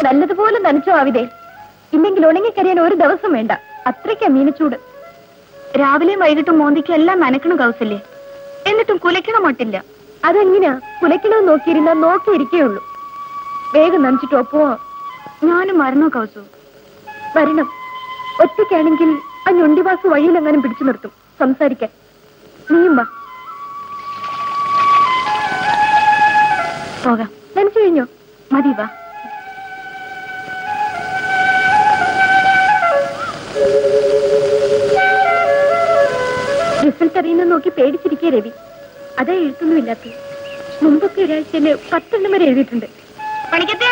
നല്ലതുപോലെ നനച്ചോ ആവിതേ, ഇല്ലെങ്കിൽ ഉണങ്ങിക്കരിയാൻ ഒരു ദിവസം വേണ്ട. അത്രയ്ക്കാ മീനച്ചൂട്. രാവിലെയും വൈകിട്ടും മോന്തിക്കും എല്ലാം നനക്കണം കൗസല്യേ, എന്നിട്ടും കുലയ്ക്കണം മട്ടില്ല. അതെങ്ങനെയാ? കുലയ്ക്കണമെന്ന് നോക്കിയിരുന്നാ നോക്കിയിരിക്കേയുള്ളൂ. വേഗം നനച്ചിട്ടോ പോവാ. ഞാനും വരണോ കൗസു? വരണം. ഒറ്റയ്ക്കാണെങ്കിൽ ആ ഞൊണ്ടിവാസു വഴിയിലെങ്ങാനും പിടിച്ചു നിർത്തും സംസാരിക്കാൻ. നീയും വാ. പോകാം. നനച്ചു കഴിഞ്ഞോ? മതി, വാ. റിസൾട്ട് അറിയുന്ന നോക്കി പേടിച്ചിരിക്കേ രവി. അതാ എഴുത്തൊന്നുമില്ലാത്ത. മുമ്പൊക്കെ ഒരാഴ്ചയില് 10 എണ്ണം വരെ എഴുതിയിട്ടുണ്ട്. പണിക്കത്തേ,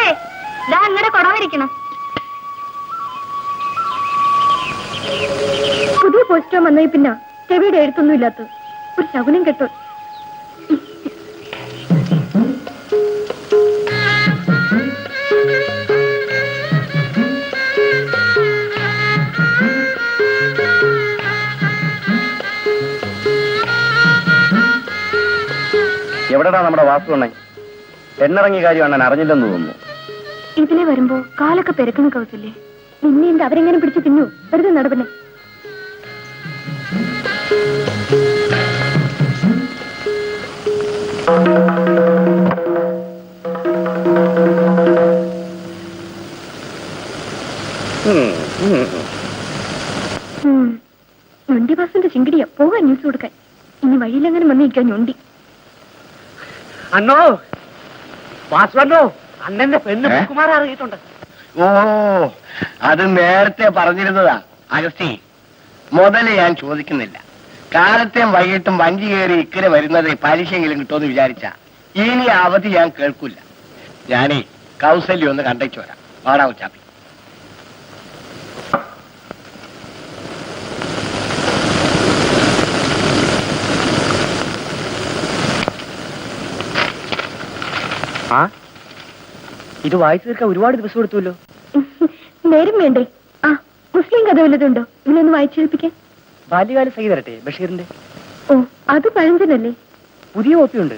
ദാ അങ്ങനെ കൊടവരിക്കണം. പുതിയ പോസ്റ്റർ വന്നേ പിന്നെ രവിയുടെ എഴുത്തൊന്നുമില്ലാത്ത ഒരു ശകുനം കേട്ടോ. എവിടെടാ നമ്മുടെ വാസുണ്ണൻ? എണ്ണിറങ്ങിയ കാര്യം അണ്ണൻ അറിഞ്ഞില്ലെന്ന് തോന്നുന്നു. ഇതിലെ വരുമ്പോ കാലൊക്കെ പെരക്കുന്ന കൗസല്യേ. നിന്നെ എന്ത് അവരെങ്ങനെ പിടിച്ച് തിന്നു? വെറുതെ നടപനെ. ഞൊണ്ടി ബാസിന്റെ ചിങ്കിടിയാ. പോകാൻ ന്യൂസ് കൊടുക്കാൻ. ഇനി വഴിയിലെങ്ങനെ വന്നിരിക്കാൻ ഞൊണ്ടി. അണ്ണോ, വാസുവണ്ണോ, അണ്ണന്റെ പെണ്ണ് കുമാര അറിയിട്ടുണ്ട്. ഓ, അത് നേരത്തെ പറഞ്ഞിരുന്നതാ അഗസ്റ്റി. മുതല് ഞാൻ ചോദിക്കുന്നില്ല. കാലത്തെയും വൈകിട്ടും വഞ്ചി കയറി ഇക്കരെ വരുന്നത് പലിശയെങ്കിലും കിട്ടുമെന്ന് വിചാരിച്ച ഇനി അവധി ഞാൻ കേൾക്കില്ല. ഞാനേ കൗസല്യം ഒന്ന് കണ്ടേച്ചു വരാം. വാടാ ഉച്ചാപ്പി. ആ, ഇത് വായിച്ചു തീർക്കാൻ ഒരുപാട് ദിവസം എടുത്തുവല്ലോ. നേരം വേണ്ടേ? ആ, മുസ്ലിം കഥ വല്ലതുണ്ടോ ഇതിലൊന്ന് വായിച്ചു കേൾപ്പിക്കാൻ? ബാല്യകാല സഹി തരട്ടെ, ബഷീറിന്റെ. ഓ, അത് പഴഞ്ചനല്ലേ? പുതിയ കോപ്പിയുണ്ട്.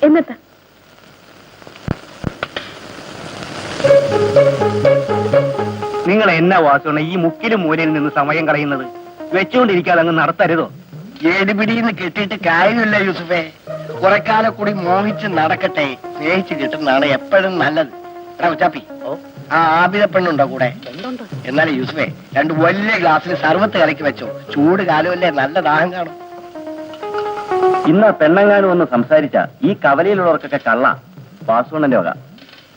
എന്നത്താ? നിങ്ങൾ എന്നാ വാസുണ്ണ ഈ മുക്കിലും മൂലയിൽ നിന്ന് സമയം കളയുന്നത്? വെച്ചുകൊണ്ടിരിക്കാതെ അങ്ങ് നടത്തരുതോ? ഏടിപിടിന്ന് കെട്ടിയിട്ട് കാര്യമില്ല യൂസുഫേ. കുറെക്കാലം കൂടി മോഹിച്ച് നടക്കട്ടെ. സ്നേഹിച്ച് കിട്ടുന്നതാണ് എപ്പോഴും നല്ലത്. എടാ ഉച്ചാപ്പി, ആ ആബിദ പെണ്ണുണ്ടോ കൂടെ? എന്നാലും യൂസുഫേ, 2 വലിയ ഗ്ലാസ്സിൽ സർവത്ത് കലക്കി വെച്ചോ. ചൂട് കാലമല്ലേ, നല്ല ദാഹം കാണും. ഇന്ന് പെണ്ണങ്ങാനും ഒന്ന് സംസാരിച്ച ഈ കവലയിലുള്ളവർക്കൊക്കെ കള്ള വാസുണ്ണന്റെ വക.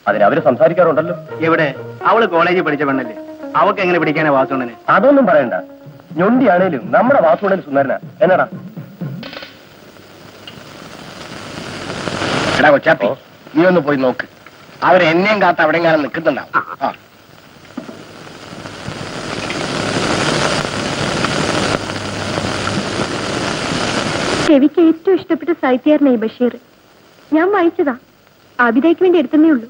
അതിന് അവര് സംസാരിക്കാറുണ്ടല്ലോ. എവിടെ? അവള് കോളേജിൽ പഠിച്ച പെണ്ണല്ലേ, അവക്ക് എങ്ങനെ പിടിക്കാനാ വാസുണ്ണന്? അതൊന്നും പറയണ്ട. ഞൊണ്ടിയാണേലും നമ്മുടെ വാസുണ്ണൻ സുന്ദരനാ. എന്നടാ? എടാ കൊച്ചാപ്പി, നീ ഒന്ന് പോയി നോക്ക്. അവരെന്നെയും കാത്ത് അവിടെ എങ്ങാനും നിൽക്കുന്നുണ്ടാവും. ആ, ചെവിക്ക് ഏറ്റവും ഇഷ്ടപ്പെട്ട സാഹിത്യകാരനായി ബഷീർ. ഞാൻ വായിച്ചതാ. ആബിദയ്ക്ക് വേണ്ടി എടുത്തേ ഉള്ളൂ.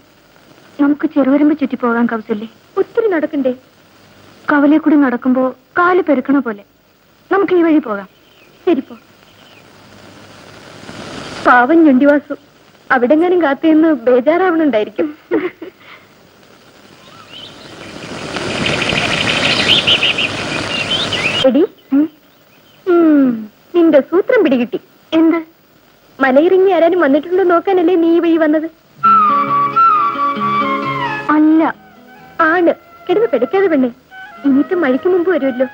നമുക്ക് ചെറുവരമ്പ് ചുറ്റി പോകാൻ കൗസല്യേ. ഒത്തിരി നടക്കണ്ടേ? കവലെ കൂടി നടക്കുമ്പോ കാല് പെരുക്കണ പോലെ. നമുക്ക് ഈ വഴി പോകാം. ശരിപ്പോ. പാവൻ ഞൊണ്ടിവാസു അവിടെങ്ങാനും കാത്തുനിന്ന് ബേജാറാവണുണ്ടായിരിക്കും. എടി, നിന്റെ സൂത്രം പിടികിട്ടി. എന്ത്? മലയിറങ്ങി ആരാനും വന്നിട്ടുണ്ടോ നോക്കാനല്ലേ നീ ഈ വഴി വന്നത്? അല്ല, ആണ്. കിടന്ന് പെടുക്കാതെ പെണ്ണേ. ഇനിയിട്ട് മഴയ്ക്ക് മുമ്പ് വരുമല്ലോ.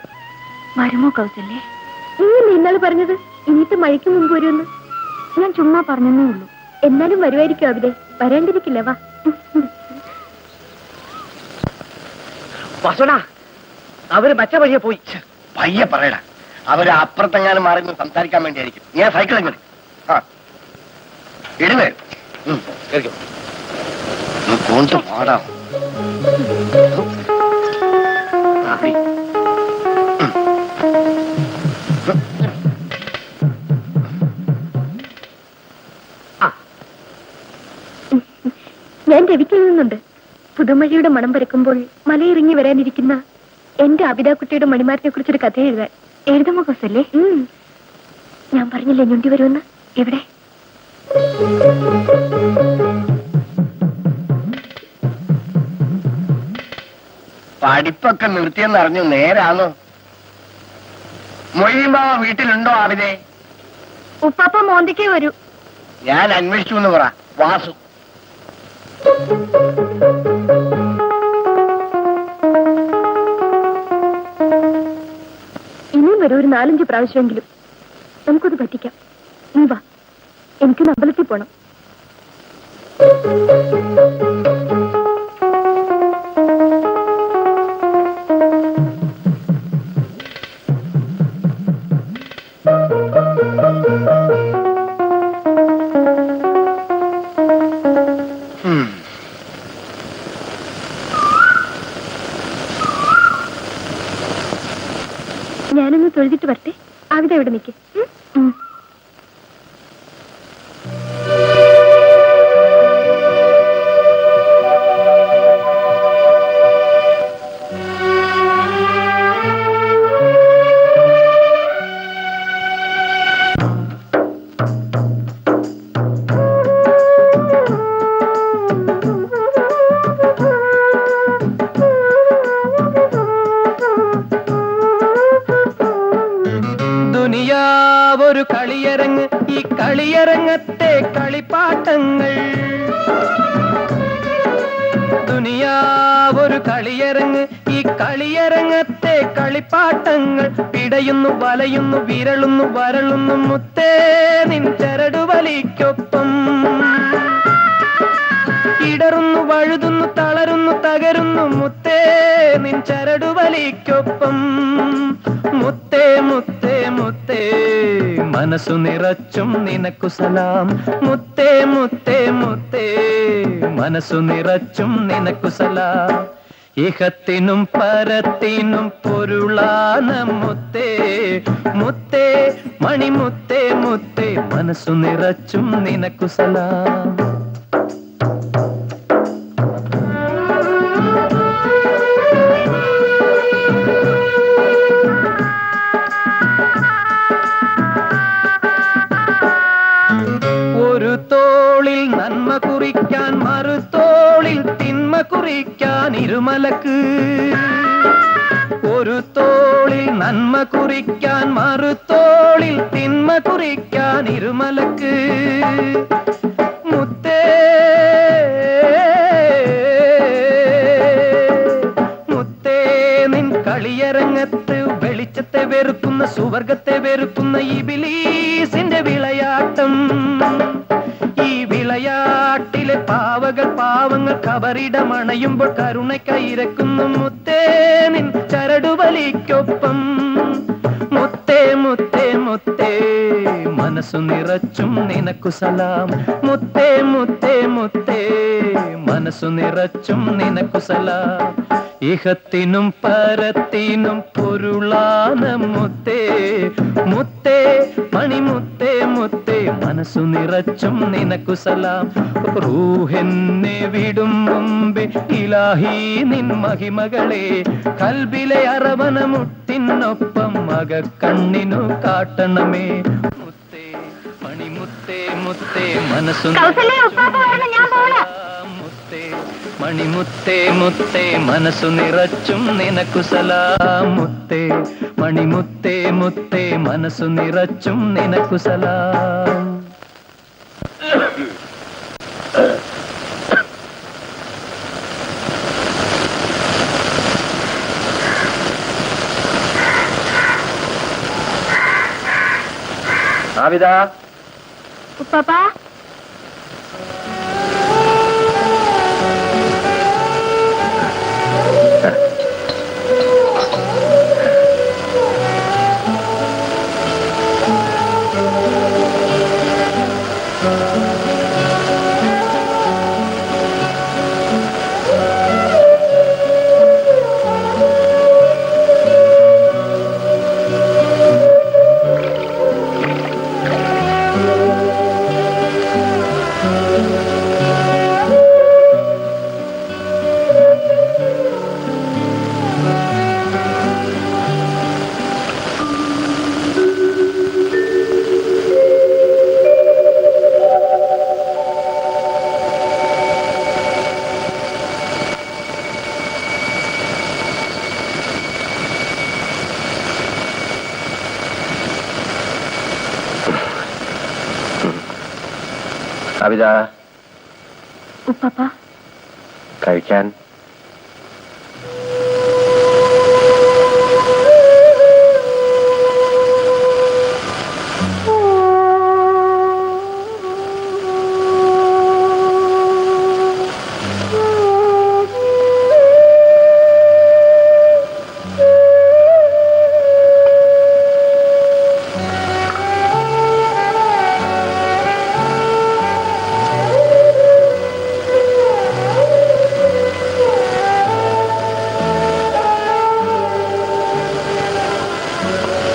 വരുമോ കൗസല്യേ? നീ ഇന്നാള് പറഞ്ഞത് ഇനിയിട്ട് മഴയ്ക്ക് മുമ്പ് വരുമെന്ന്. ഞാൻ ചുമ്മാ പറഞ്ഞതേ ഉള്ളൂ. എന്നാലും വരുമായിരിക്കും അവിടെ. വരാണ്ടിരിക്കില്ല. വാ. വാസുണ്ണ, അവര് മറ്റേ വഴിയെ പോയി. പയ്യെ പറയടാ. അവര് അപ്പുറത്തെങ്ങാനും മാറി നിന്ന് സംസാരിക്കാൻ വേണ്ടിയായിരിക്കും. ഞാൻ സൈക്കിൾ എങ്ങനെ ഇടുന്നേ കൊണ്ട് പാടാം. ഞാൻ രവിക്ക് എഴുതുന്നുണ്ട്. പുതുമഴയുടെ മണം പരക്കുമ്പോൾ മലയിറങ്ങി വരാനിരിക്കുന്ന എന്റെ അബിതാക്കുട്ടിയുടെ മണിമാരനെ കുറിച്ചൊരു കഥ എഴുതാൻ. എഴുതുമോ കൗസല്യേ? ഞാൻ പറഞ്ഞില്ലേ ഞൊണ്ടി വരുമെന്ന്. എവിടെ? പഠിപ്പൊക്കെ നിർത്തിയെന്ന് അറിഞ്ഞു. നേരാണോ? മൊയ്യുമ്പോ വീട്ടിലുണ്ടോ ആവിനെ? ഉപ്പാപ്പ മോന്തിക്കേ വരൂ. ഞാൻ അന്വേഷിച്ചു എന്ന് പറ. വാസു ഇനിയും വരും, ഒരു 4-5 പ്രാവശ്യമെങ്കിലും. നമുക്കത് പറ്റിക്കാം. നീ വാ, എനിക്കൊന്ന് അമ്പലത്തിൽ പോണം. ഞാനൊന്ന് തൊഴുതിട്ട് വരട്ടെ. അവിടെ എവിടെ നിൽക്കേ. ദുനിയാവൊരു കളിയരങ്ങ്, ഈ കളിയരങ്ങത്തെ കളിപ്പാട്ടങ്ങൾ. ദുനിയാവൊരു കളിയരങ്ങ്, ഈ കളിയരങ്ങത്തെ കളിപ്പാട്ടങ്ങൾ. പിടയുന്നു, വലയുന്നു, വിരളുന്നു, വരളുന്നു, മുത്തേ നിൻ ചരടുവലിക്കൊപ്പം. ഇടറുന്നു വഴുതുന്നു തളരുന്നു തകരുന്നു മുത്തേ നിൻ ചരടുവലിക്കൊപ്പം മുത്തേ മുത്തേ മുത്തേ മനസ്സു നിറച്ചും നിനക്കു സലാം മുത്തേ മുത്തേ മുത്തേ മനസ്സു നിറച്ചും നിനക്കു സലാം ഇഹത്തിനും പരത്തിനും പൊരുളാന മുത്തേ മുത്തേ മണിമുത്തേ മുത്തേ മനസ്സു നിറച്ചും നിനക്കു സലാം ഒരു തോളിൽ നന്മ കുറിക്കാൻ മറുതോളിൽ തിന്മ കുറിക്കാൻ ഇരുമലക്ക് ഒരു തോളിൽ നന്മ കുറിക്കാൻ മറുതോളിൽ തിന്മ കുറിക്കാൻ ഇരുമലക്ക് മുത്തേ മുത്തേ നിൻ കളിയരങ്ങത്ത് വെളിച്ചത്തെ വെറുക്കുന്ന സുവർഗത്തെ വെറുക്കുന്ന ഇബിലീസിന്റെ വിളയാട്ടം ഈ വിളയാട്ടിലെ പാവകൾ പാവങ്ങൾ കബറിടമണയുമ്പോൾ കരുണയ്ക്കയിരക്കുന്നു മുത്തേ നിൻ ചരടുവലിക്കൊപ്പം മുത്തേ മുത്തേ മുത്തേ മനസ്സു നിറച്ചും നിനക്കു സലാം മുത്തേ മുത്തേ മുത്തേ മനസ്സു നിറച്ചും നിനക്കു സലാം ഇഹത്തിനും പരത്തിനും പൊരുളാന മുത്തേ മുത്തേ മണിമുത്തേ മുത്തേ മനസ്സു നിറച്ചും നിനക്കു സലാം റൂഹെന്നെ വിടും മുമ്പേ ഇലാഹി നിൻ മഹിമകളെ കൽബിലെ അറവന മുട്ടിനൊപ്പം മകക്കണ്ണിനു കാട്ടണമേ മുത്തേ മണിമുത്തേ മുത്തേ മനസ്സു മുത്തേ മണിമുത്തേ മുത്തേ മനസ്സു നിറച്ചും നിനക്കു സലാം മുത്തേ മണിമുത്തേ മുത്തേ മനസ്സു നിറച്ചും നിനക്കു സലാം ആവിദ ഉപ്പാപ്പാ ആവിദ ഉപ്പാപ്പാ കഴിക്കാൻ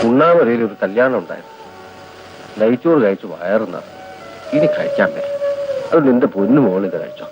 ഉണ്ണാമരയിൽ ഒരു കല്യാണം ഉണ്ടായിരുന്നു. നെയ്ച്ചോറ് കഴിച്ചു വയറുന്ന ഇനി കഴിക്കാൻ പറ്റും. അത് നിന്റെ പൊന്നു മോളിൽ ഇത് കഴിച്ചോ.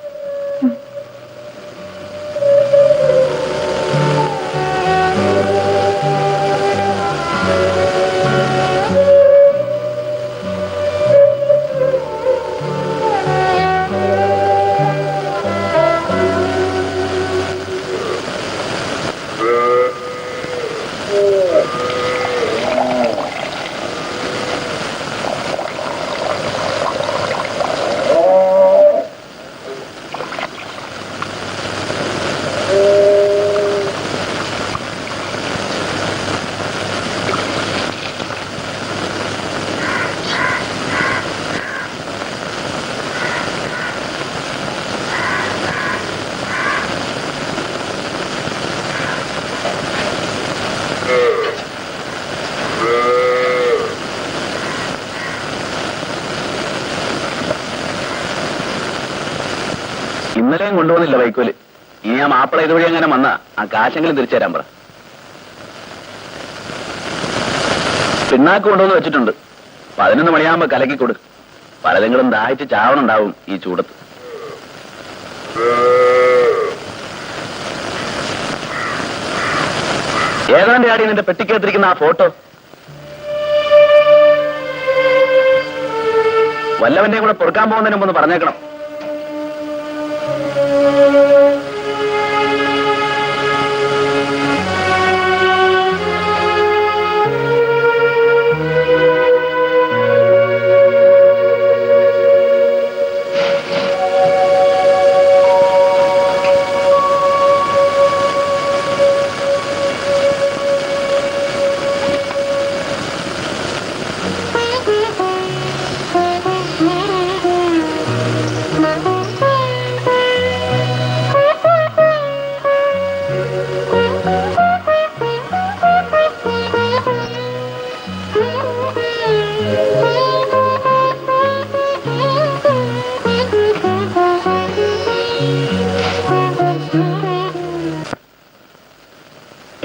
കൊണ്ടുപോകുന്നില്ല വൈക്കോല്. ഇനി ആ മാപ്പിള ഇതുവഴി അങ്ങനെ വന്നാ ആ കാശെങ്കിലും തിരിച്ചു തരാൻ പറ. പിണ്ണാക്ക് കൊണ്ടുവന്ന് വെച്ചിട്ടുണ്ട്. 11 മണിയാകുമ്പോ കലക്കിക്കൊടു. പലതെങ്കിലും ദാഹിച്ച് ചാവണുണ്ടാവും ഈ ചൂടത്ത്. ഏതാണ്ട് ആടി നിന്റെ പെട്ടിക്കകത്തിരിക്കുന്ന ആ ഫോട്ടോ? വല്ലവന്റെ കൂടെ പൊറുക്കാൻ പോകുന്നതിന് മുമ്പ് പറഞ്ഞേക്കണം.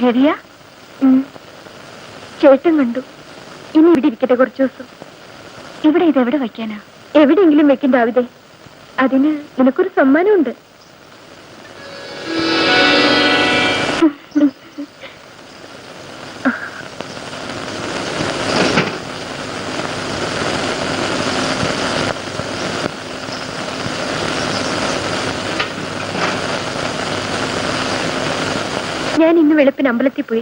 രവിയ, ചേട്ടൻ കണ്ടു. ഇനി ഇവിടെ ഇരിക്കട്ടെ കുറച്ചു ദിവസം. ഇവിടെ ഇതെവിടെ വയ്ക്കാനാ? എവിടെയെങ്കിലും വെക്കണ്ട ആവിതേ. അതിന് നിനക്കൊരു സമ്മാനമുണ്ട്. ഞാൻ ഇന്ന് വെളുപ്പിന് അമ്പലത്തിൽ പോയി.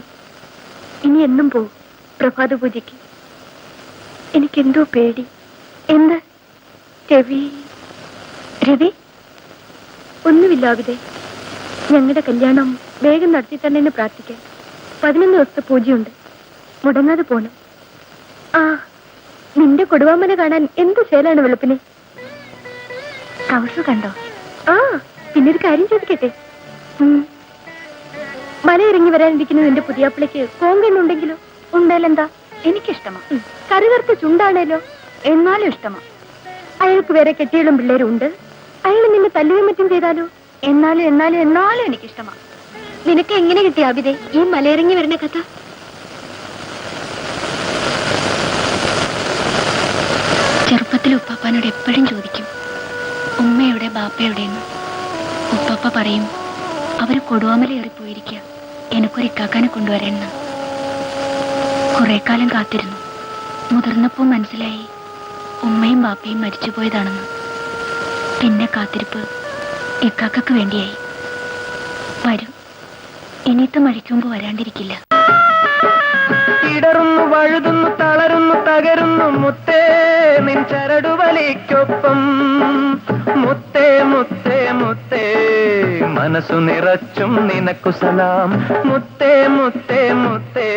ഇനി എന്നും പോവും പ്രഭാത പൂജയ്ക്ക്. എനിക്കെന്തോ പേടി. എന്ത്? രവി രവി ഒന്നുമില്ല ആവിതേ. ഞങ്ങളുടെ കല്യാണം വേഗം നടത്തി തന്നെ പ്രാർത്ഥിക്കാൻ. 11 ദിവസത്തെ പൂജയുണ്ട്. മുടങ്ങാതെ പോണം. ആ, നിന്റെ കൊടുവാമന കാണാൻ എന്ത് ചേലാണ് വെളുപ്പിന്. കൗസു കണ്ടോ? ആ, പിന്നൊരു കാര്യം ചോദിക്കട്ടെ. മല ഇറങ്ങി വരാനിരിക്കുന്ന നിന്റെ പുതിയാപ്പിളയ്ക്ക് കോങ്കണ്ണുണ്ടെങ്കിലോ? ഉണ്ടാലെന്താ? എനിക്കിഷ്ടമാ. കറുകറുത്ത ചുണ്ടാണേലോ? എന്നാലും ഇഷ്ടമാ. അയാൾക്ക് വേറെ കെട്ടികളും പിള്ളേരും ഉണ്ട്. അയാൾ നിന്നെ തല്ലുകയും മറ്റും ചെയ്താലോ? എന്നാലും എന്നാലും എന്നാലും എനിക്കിഷ്ടമാ. നിനക്ക് എങ്ങനെ കിട്ടി അഭിതേ ഈ മലയിറങ്ങി വരുന്ന കഥ? ചെറുപ്പത്തിൽ ഉപ്പാപ്പാനോട് എപ്പോഴും ചോദിക്കും, ഉമ്മയുടെ ബാപ്പയുടെയെന്ന്. ഉപ്പാപ്പ പറയും, അവര് കൊടുവാമല ഏറിപ്പോയിരിക്കുക, എനിക്കൊരു ഇക്കാക്കാനെ കൊണ്ടുവരണമെന്ന്. കുറെ കാലം കാത്തിരുന്നു. മുതിർന്നപ്പോ മനസ്സിലായി ഉമ്മയും ബാപ്പയും മരിച്ചുപോയതാണെന്ന്. പിന്നെ കാത്തിരിപ്പ് ഇക്കാക്കക്ക് വേണ്ടിയായി. വരും, ഇനിയത്തെ മഴിക്കുമ്പോ വരാണ്ടിരിക്കില്ല. ഇടറുന്നു, വഴുതുന്നു, തളരുന്നു, തകരുന്നു മുത്തേ നിൻ ചരടുവലിക്കൊപ്പം. മുത്തേ മുത്തേ മുത്തേ മനസ്സു നിറച്ചും നിനക്കു സലാം. മുത്തേ മുത്തേ മുത്തേ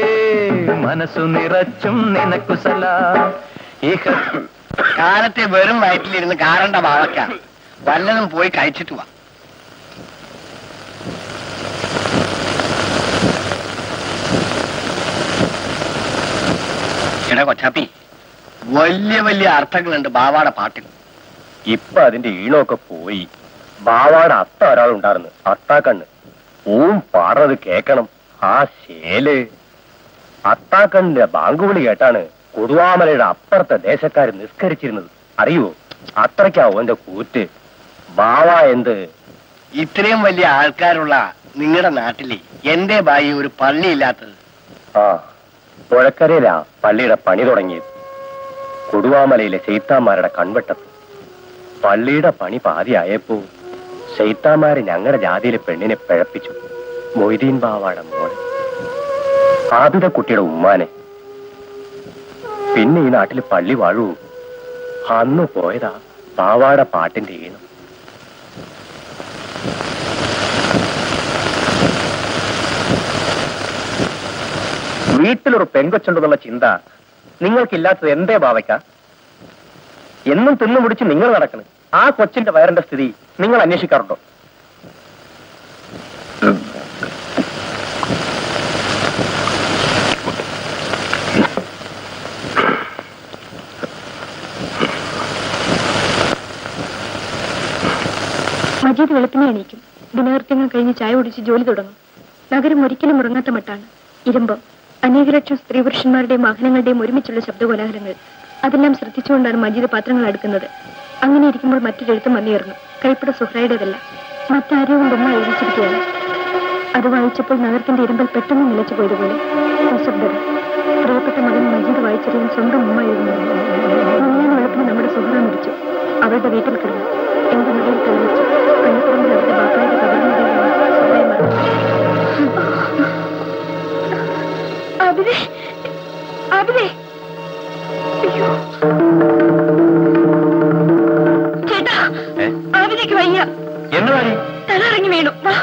മനസ്സു നിറച്ചും നിനക്കു സലാം. കാലത്തെ വെറും വയറ്റിലിരുന്ന് കാറണ്ട വാഴക്ക വല്ലതും പോയി കഴിച്ചിട്ട് വാ. എടാ കൊച്ചാപ്പി, വലിയ വലിയ അർത്ഥങ്ങളുണ്ട് ബാവാടെ പാട്ടിൽ. ഇപ്പൊ അതിന്റെ ഈണമൊക്കെ പോയി. ബാവാടെ അത്ത ഒരാളുണ്ടായിരുന്നു, അത്താക്കണ്ണ്. പാടുന്നത് കേക്കണം. ആ ശേല് അത്താക്കണ്ണിന്റെ ബാങ്കുവിളി കേട്ടാണ് കൊടുവാമലയുടെ അപ്പുറത്തെ ദേശക്കാര് നിസ്കരിച്ചിരുന്നത്. അറിയുവോ? അത്രയ്ക്കാവും എന്റെ കൂറ്റ്. ബാവ എന്ത് ഇത്രയും വലിയ ആൾക്കാരുള്ള നിങ്ങളുടെ നാട്ടിലെ എന്റെ ബായി ഒരു പള്ളിയില്ലാത്തത്? ആ, പുഴക്കരയിലാ പള്ളിയുടെ പണി തുടങ്ങിയത്. കൊടുവാമലയിലെ ശൈത്താന്മാരുടെ കൺവെട്ടത്ത്. പള്ളിയുടെ പണി പാതിയായപ്പോ ശൈത്താന്മാര് ഞങ്ങളുടെ ജാതിയിലെ പെണ്ണിനെ പിഴപ്പിച്ചു. മൊയ്തീൻ ബാവാടെ മോളെ, ആബിദക്കുട്ടിയുടെ ഉമ്മാനെ. പിന്നെ ഈ നാട്ടിൽ പള്ളി വാഴൂ. അന്ന് പോയതാ ബാവാടെ പാട്ടിന്റെ ഈണം. വീട്ടിലൊരു പെങ്കൊച്ചുണ്ടെന്നുള്ള ചിന്ത നിങ്ങൾക്കില്ലാത്തത് എന്തേ ബാവയ്ക്ക? എന്നും തിന്നു മുടിച്ച് നിങ്ങൾ നടക്കണം. ആ കൊച്ചിന്റെ വയറിന്റെ സ്ഥിതി നിങ്ങൾ അന്വേഷിക്കാറുണ്ടോ? മജീദ് വെളുപ്പിനെ എണീക്കും. ദിനകൃത്യങ്ങൾ കഴിഞ്ഞ് ചായ കുടിച്ച് ജോലി തുടങ്ങും. നഗരം ഒരിക്കലും ഉറങ്ങാത്ത മട്ടാണ്. ഇരുമ്പം, അനേക ലക്ഷം സ്ത്രീ പുരുഷന്മാരുടെയും വാഹനങ്ങളുടെയും ഒരുമിച്ചുള്ള ശബ്ദകോലാഹലങ്ങൾ, അതെല്ലാം ശ്രദ്ധിച്ചുകൊണ്ടാണ് മജീദ് പാത്രങ്ങൾ അടുക്കുന്നത്. അങ്ങനെ ഇരിക്കുമ്പോൾ മറ്റൊരെഴുത്തും വന്നേറുന്നു. കൈപ്പട സുഹ്രയുടേതല്ല, മറ്റാരോ കൊണ്ട് ഉമ്മ എഴുതിച്ചിരിക്കുകയാണ്. അത് വായിച്ചപ്പോൾ നഗരത്തിന്റെ ഇരുമ്പൽ പെട്ടെന്ന് നിലച്ചു പോയതുപോലെ നിശബ്ദത. പ്രിയപ്പെട്ട മകൻ മജീദ് വായിച്ചറിയാൻ സ്വന്തം ഉമ്മ എഴുതുന്നു. ഞാൻ വെളുപ്പിന് നമ്മുടെ സുഹ്ര മരിച്ചു. അവരുടെ വീട്ടിൽ കിടന്നു. എന്റെ മകയിൽ തെളിയിച്ചു. പള്ളിപ്പറമ്പിൽ അവരുടെ ബാപ്പായുടെ കബറിനിടയിലാണ് സുഹ്രയെ മറന്നത്. അഭിനേ, അഭിനേ, അയ്യോ ചേട്ടാ, അഭിനേക്ക് വയ്യ. എന്നതാടി? തല ഇറങ്ങി വീണു. വാ.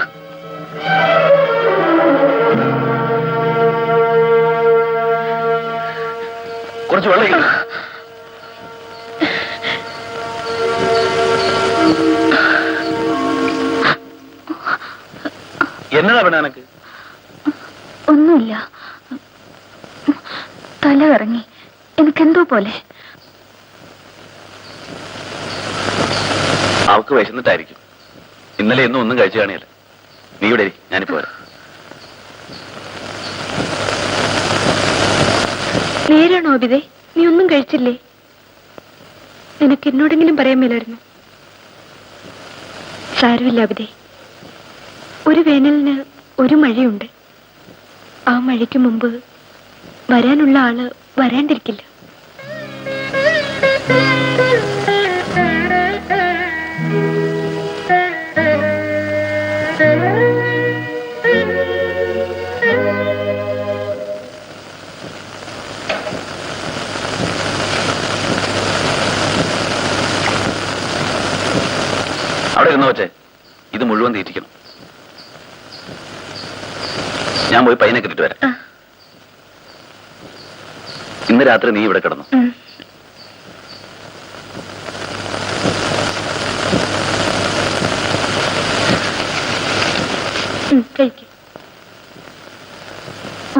കുറച്ച് വെള്ളം. എന്നതാ വേണ എനക്ക്? ഒന്നുമില്ല, തല ഇറങ്ങി. എനിക്കെന്തോ പോലെ. അവക്ക് വിശന്നിട്ടായിരിക്കും. ഇന്നലെ എന്നും ഒന്നും കഴിച്ചു കാണിയല്ല. നീ ഇവിടെ ഞാനിപ്പോ വരാം. നേരാണോ അബിതേ? നീ ഒന്നും കഴിച്ചില്ലേ? നിനക്ക് എന്നോടെങ്കിലും പറയാൻ മേലായിരുന്നു. സാരമില്ല അബിതേ, ഒരു വേനലിന് ഒരു മഴയുണ്ട്. ആ മഴയ്ക്ക് മുമ്പ് വരാനുള്ള ആള് വരാണ്ടിരിക്കില്ല. അവിടെ ഇരുന്നോ വെച്ചേ, ഇത് മുഴുവൻ തീറ്റിക്കണം. ഞാൻ പോയി പൈനെ കിട്ടിട്ട് വരാം. ഇന്ന് രാത്രി നീ ഇവിടെ കിടന്നു.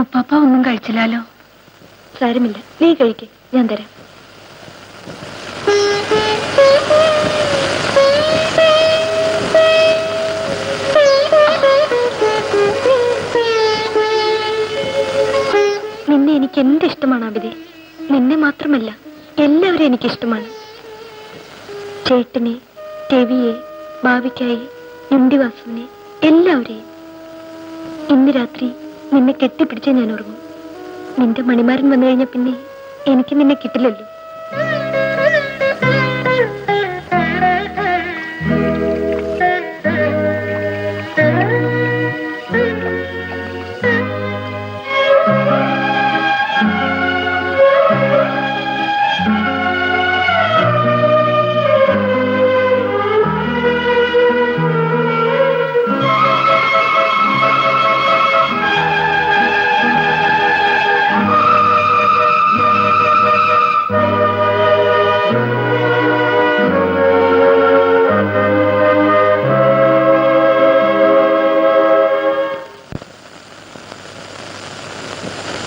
ഉപ്പാപ്പ ഒന്നും കഴിച്ചില്ലല്ലോ. സാരമില്ല, നീ കഴിക്ക്, ഞാൻ തരാം. നിന്നെ എനിക്ക് എന്ത് ഇഷ്ടമാണ് അബിതേ. നിന്നെ മാത്രമല്ല, എല്ലാവരും എനിക്കിഷ്ടമാണ്. ചേട്ടനെ, രവിയെ, ഭാവിക്കായി, യുണ്ടിവാസുവിനെ, എല്ലാവരെയും. ഇന്ന് രാത്രി നിന്നെ കെട്ടിപ്പിടിച്ചേ ഞാൻ ഉറങ്ങും. നിന്റെ മണിമാരൻ വന്നു കഴിഞ്ഞാൽ പിന്നെ എനിക്ക് നിന്നെ കിട്ടില്ലല്ലോ.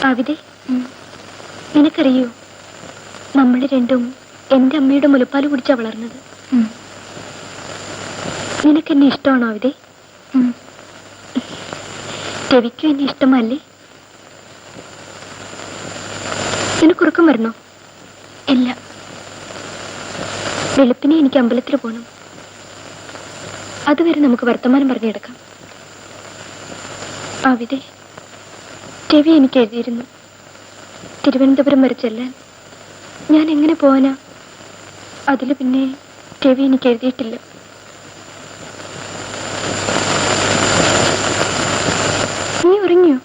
ആവിദേ, നിനക്കറിയോ, നമ്മൾ രണ്ടും എന്റെ അമ്മയുടെ മുലപ്പാല് കുടിച്ചാ വളർന്നത്. നിനക്കെന്നെ ഇഷ്ടമാണോ ആവിദേ? രവിക്കും എന്നെ ഇഷ്ടമല്ലേ? നിനക്കുറക്കം വരണോ? ഇല്ല, വെളുപ്പിനെ എനിക്ക് അമ്പലത്തിൽ പോകണം. അതുവരെ നമുക്ക് വർത്തമാനം പറഞ്ഞു കിടക്കാം. ആവിദേ, രവി എനിക്ക് എഴുതിയിരുന്നു തിരുവനന്തപുരം വരെ ചെല്ലാൻ. ഞാൻ എങ്ങനെ പോവാനാ? അതിൽ പിന്നെ രവി എനിക്ക് എഴുതിയിട്ടില്ല. നീ ഉറങ്ങിയോ?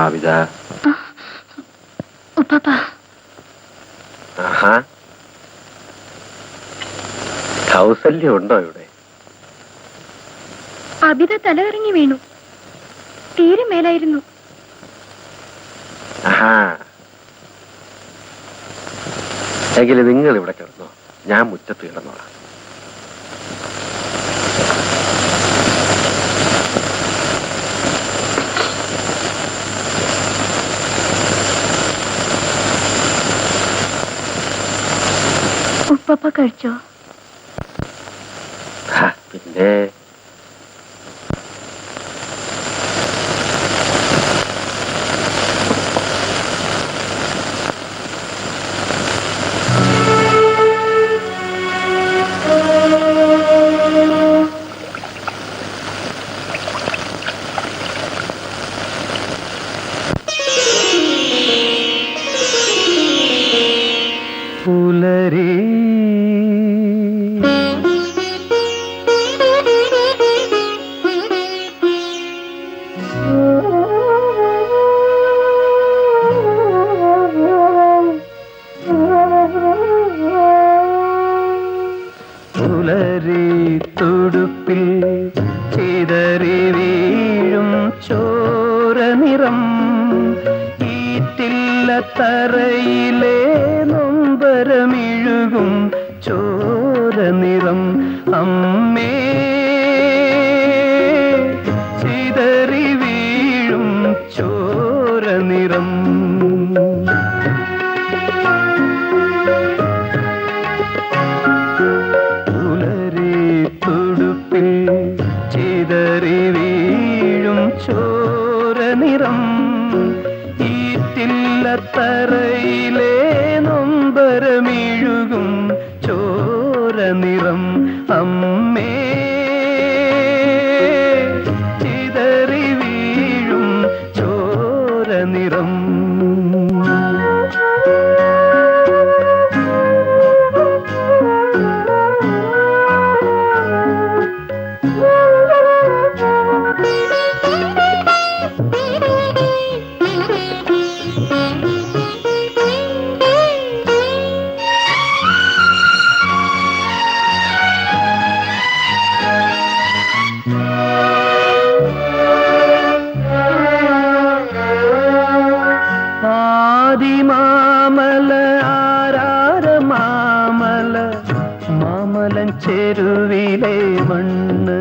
ആവിദ, ഉപ്പാപ്പ, കൗസല്യം ഉണ്ടോ ഇവിടെ? അബിത തലകറങ്ങി വീണു. തീരെ മേലായിരുന്നു. എങ്കിലും നിങ്ങൾ ഇവിടെ കിടന്നോ, ഞാൻ മുറ്റത്ത് കിടന്നോളാം. പപ്പ കഴിച്ചോ? പിന്നെ പുലരി പുലരി തുടുപ്പിൽ ചിതറി വീഴും ചോര നിറം ഈറ്റില്ല തറയിലെ നൊമ്പരമിഴുകും ചോര നിറം അമ്മേ ചിതറി വീഴും ചോര നിറം പുലരി തുടുപ്പിൽ ചിതറി വീഴും ചോര നിറം ഈറ്റില്ല തറയിലെ നൊമ്പരമിഴുകും ചോര നിറം അമ്മേ ചിതറി വീഴും ചോര നിറം ആദിമാമല ആരാര മാമല മാമലൻ ചെരുവിലെ മണ്ണ്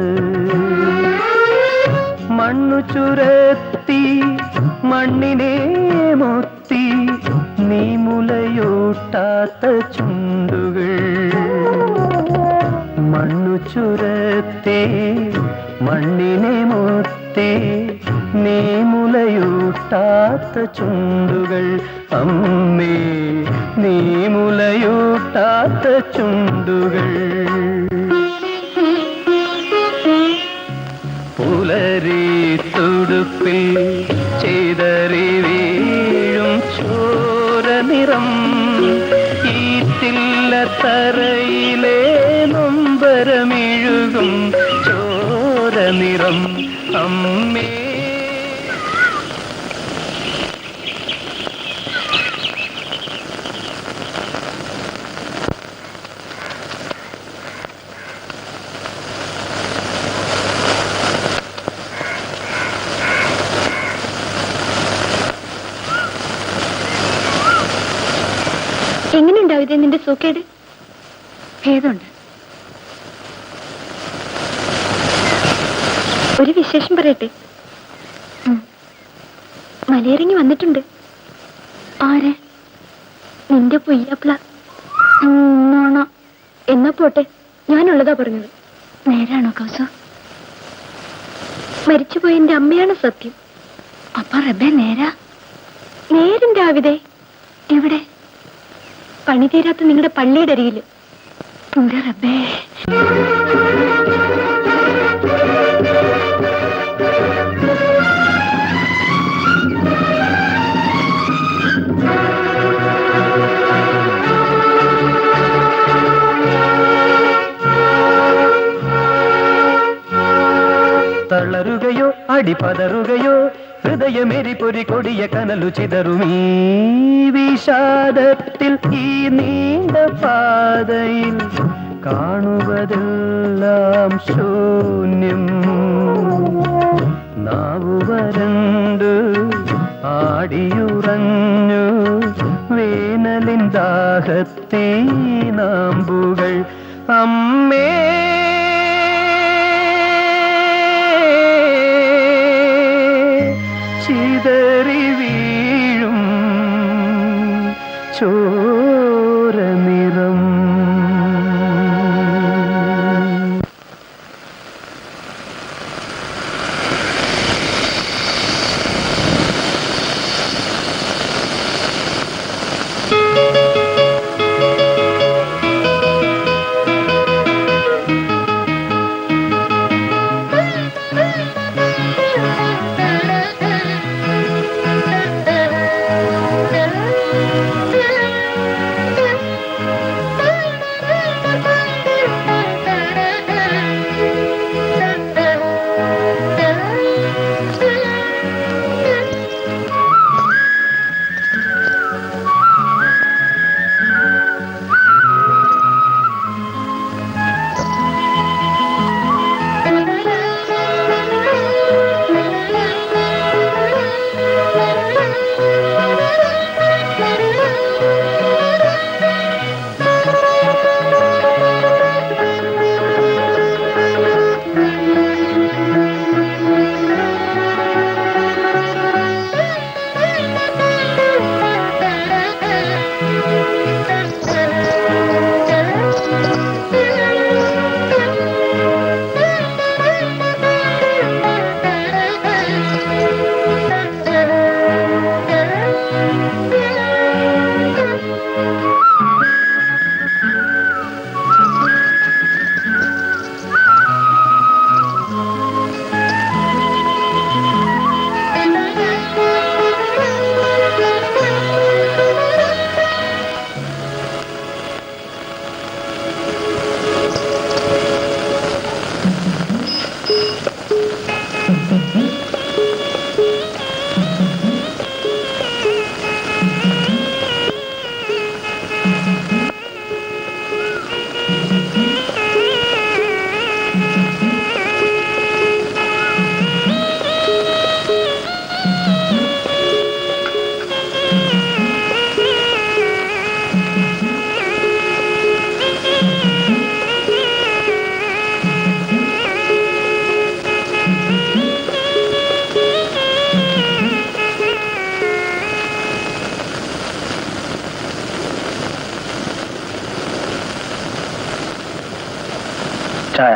മണ്ണു ചുരത്തി മണ്ണിനെ മൊത്തി നീ മുലയൂട്ടാത്ത ചുണ്ടുകൾ മണ്ണു ചുരത്തി മണ്ണിനെ മൊത്തി നീ മുലയൂട്ടാത്ത ചുണ്ടുകൾ അമ്മേ നീ മുലയൂട്ടാത്ത ചുണ്ടുകൾ പുലരി തുടുപ്പിൽ ചിതറി വീഴും ചോര നിറം ഈറ്റില്ല തറയിലെ നൊമ്പരമിഴുകും ചോര നിറം അമ്മേ എങ്ങനെയുണ്ടാവും ഇത് നിന്റെ സൂക്കേട്? ഭേദമുണ്ട്. ഒരു വിശേഷം പറയട്ടെ. മലയിറങ്ങി വന്നിട്ടുണ്ട്. ആര്? നിന്റെ പുയ്യാപ്ല. എന്നാ പോട്ടെ, ഞാനുള്ളതാ പറഞ്ഞത്. നേരാണോ കൗസു? മരിച്ചുപോയ എന്റെ അമ്മയാണ് സത്യം. അപ്പൊ റബ്ബേ നേരാ? നേരും രാവിലെ. എവിടെ? പണി തീരാത്ത നിങ്ങളുടെ പള്ളിയുടെ അരികില്. എന്റെ റബ്ബേ. തളരുകയോ അടിപതറുകയോ ഹൃദയമേരി പൊരി കൊടിയ കനലു ചിതറുമീ വിഷാദത്തിൽ ഈ നീണ്ട പാതയിൽ കാണുവതെല്ലാം ശൂന്യം. നാവു വരണ്ടു ആടിയുറഞ്ഞു വേനലിൻ ദാഹത്തേ നാമ്പുകൾ അമ്മേ ചിതറി വീഴും ചോര നിറം. ചായ.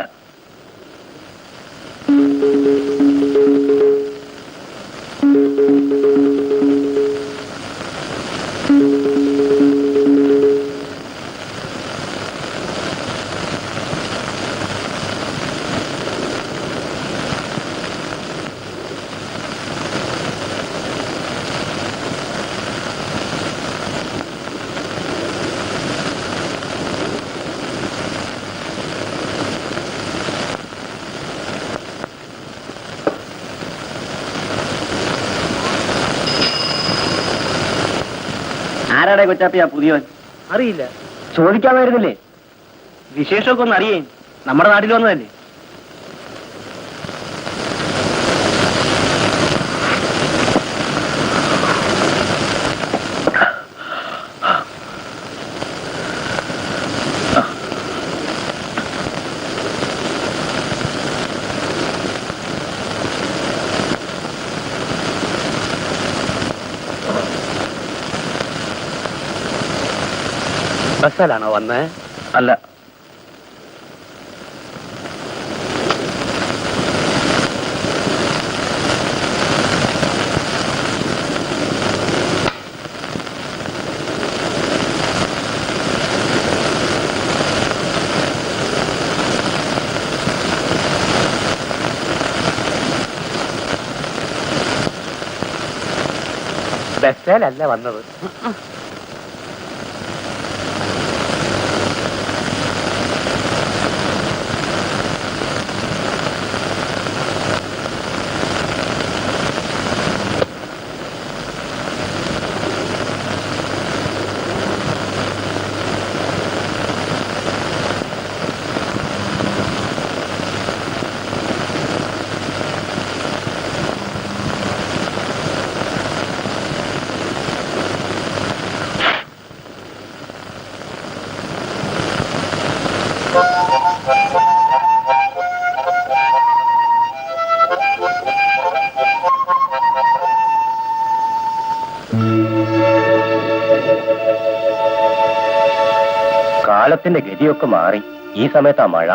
ആരാടെ കൊച്ചാപ്പിയാ പുതിയവൻ? അറിയില്ല. ചോദിക്കാൻ വരുന്നില്ലേ? വിശേഷമൊക്കെ ഒന്ന് അറിയേ. നമ്മുടെ നാട്ടിൽ വന്നതല്ലേ? ബസ്സിലാണോ വന്നേ? അല്ല, ബസ്സിലല്ല വന്നത്. കാലത്തിന്റെ ഗതിയൊക്കെ മാറി. ഈ സമയത്താ മഴ.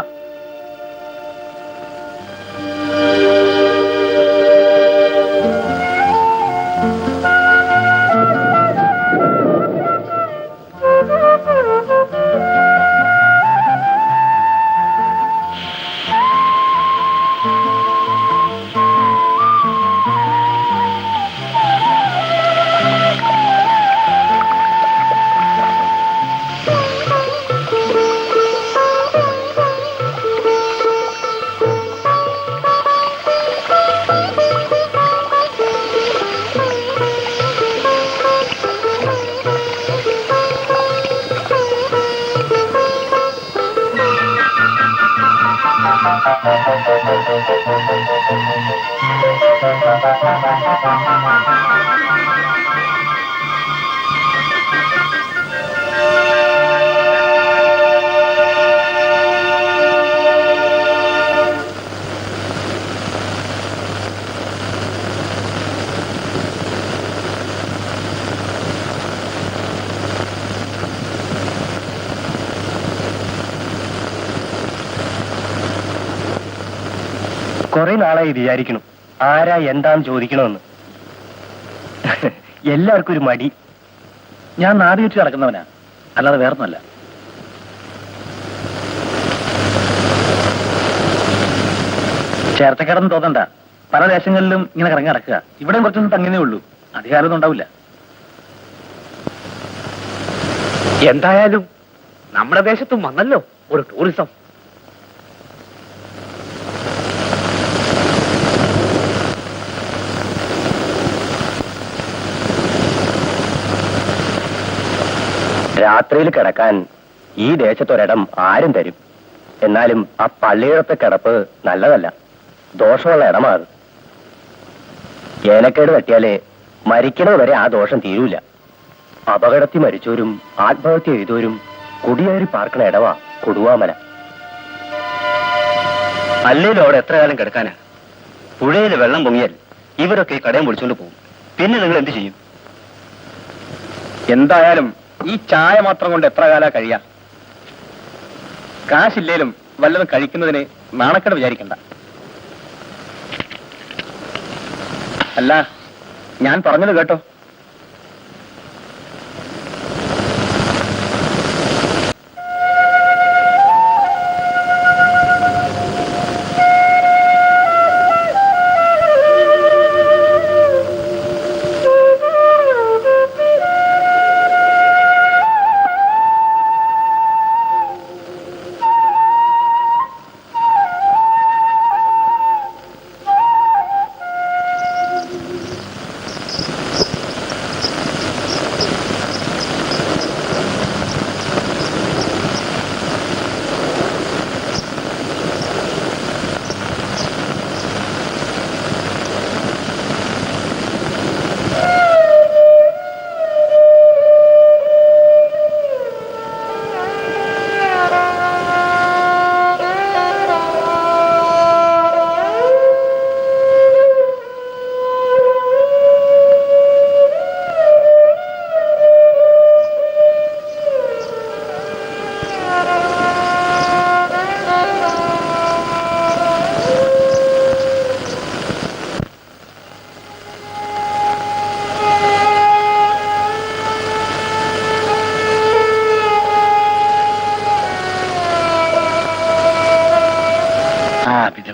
കുറെ നാളായി വിചാരിക്കണം ആരാ എന്താന്ന് ചോദിക്കണമെന്ന്. എല്ലാവർക്കും ഒരു മടി. ഞാൻ നാട് വെച്ച് നടക്കുന്നവനാ, അല്ലാതെ വേറൊന്നുമല്ല. ചേർത്തക്കടന്ന് തോന്നണ്ട, പല ദേശങ്ങളിലും ഇങ്ങനെ കറങ്ങി നടക്കുക. ഇവിടെ കുറച്ചൊന്നും തങ്ങിയേ ഉള്ളൂ, അധികാരമൊന്നും ഉണ്ടാവില്ല. എന്തായാലും നമ്മുടെ ദേശത്തും വന്നല്ലോ ഒരു ടൂറിസം. രാത്രിയിൽ കിടക്കാൻ ഈ ദേശത്തൊരിടം ആരും തരും. എന്നാലും ആ പള്ളിയിടത്തെ കിടപ്പ് നല്ലതല്ല, ദോഷമുള്ള ഇടമാണ്. ഏനക്കേട് തട്ടിയാലേ മരിക്കണത് വരെ ആ ദോഷം തീരൂല. അപകടത്തിൽ മരിച്ചവരും ആത്മഹത്യ ചെയ്തവരും കുടിയേറി പാർക്കണ ഇടവാ കൊടുവാമല. അല്ലേലും അവിടെ എത്ര കാലം കിടക്കാനാ? പുഴയിൽ വെള്ളം പൊങ്ങിയാൽ ഇവരൊക്കെ ഈ കടയം പൊളിച്ചോണ്ട് പോകും. പിന്നെ നിങ്ങൾ എന്ത് ചെയ്യും? എന്തായാലും ഈ ചായ മാത്രം കൊണ്ട് എത്ര കാലാ കഴിയാ? കാശില്ലേലും വല്ലതും കഴിക്കുന്നതിന് നാണക്കേട് വിചാരിക്കണ്ട. അല്ല, ഞാൻ പറഞ്ഞത് കേട്ടോ?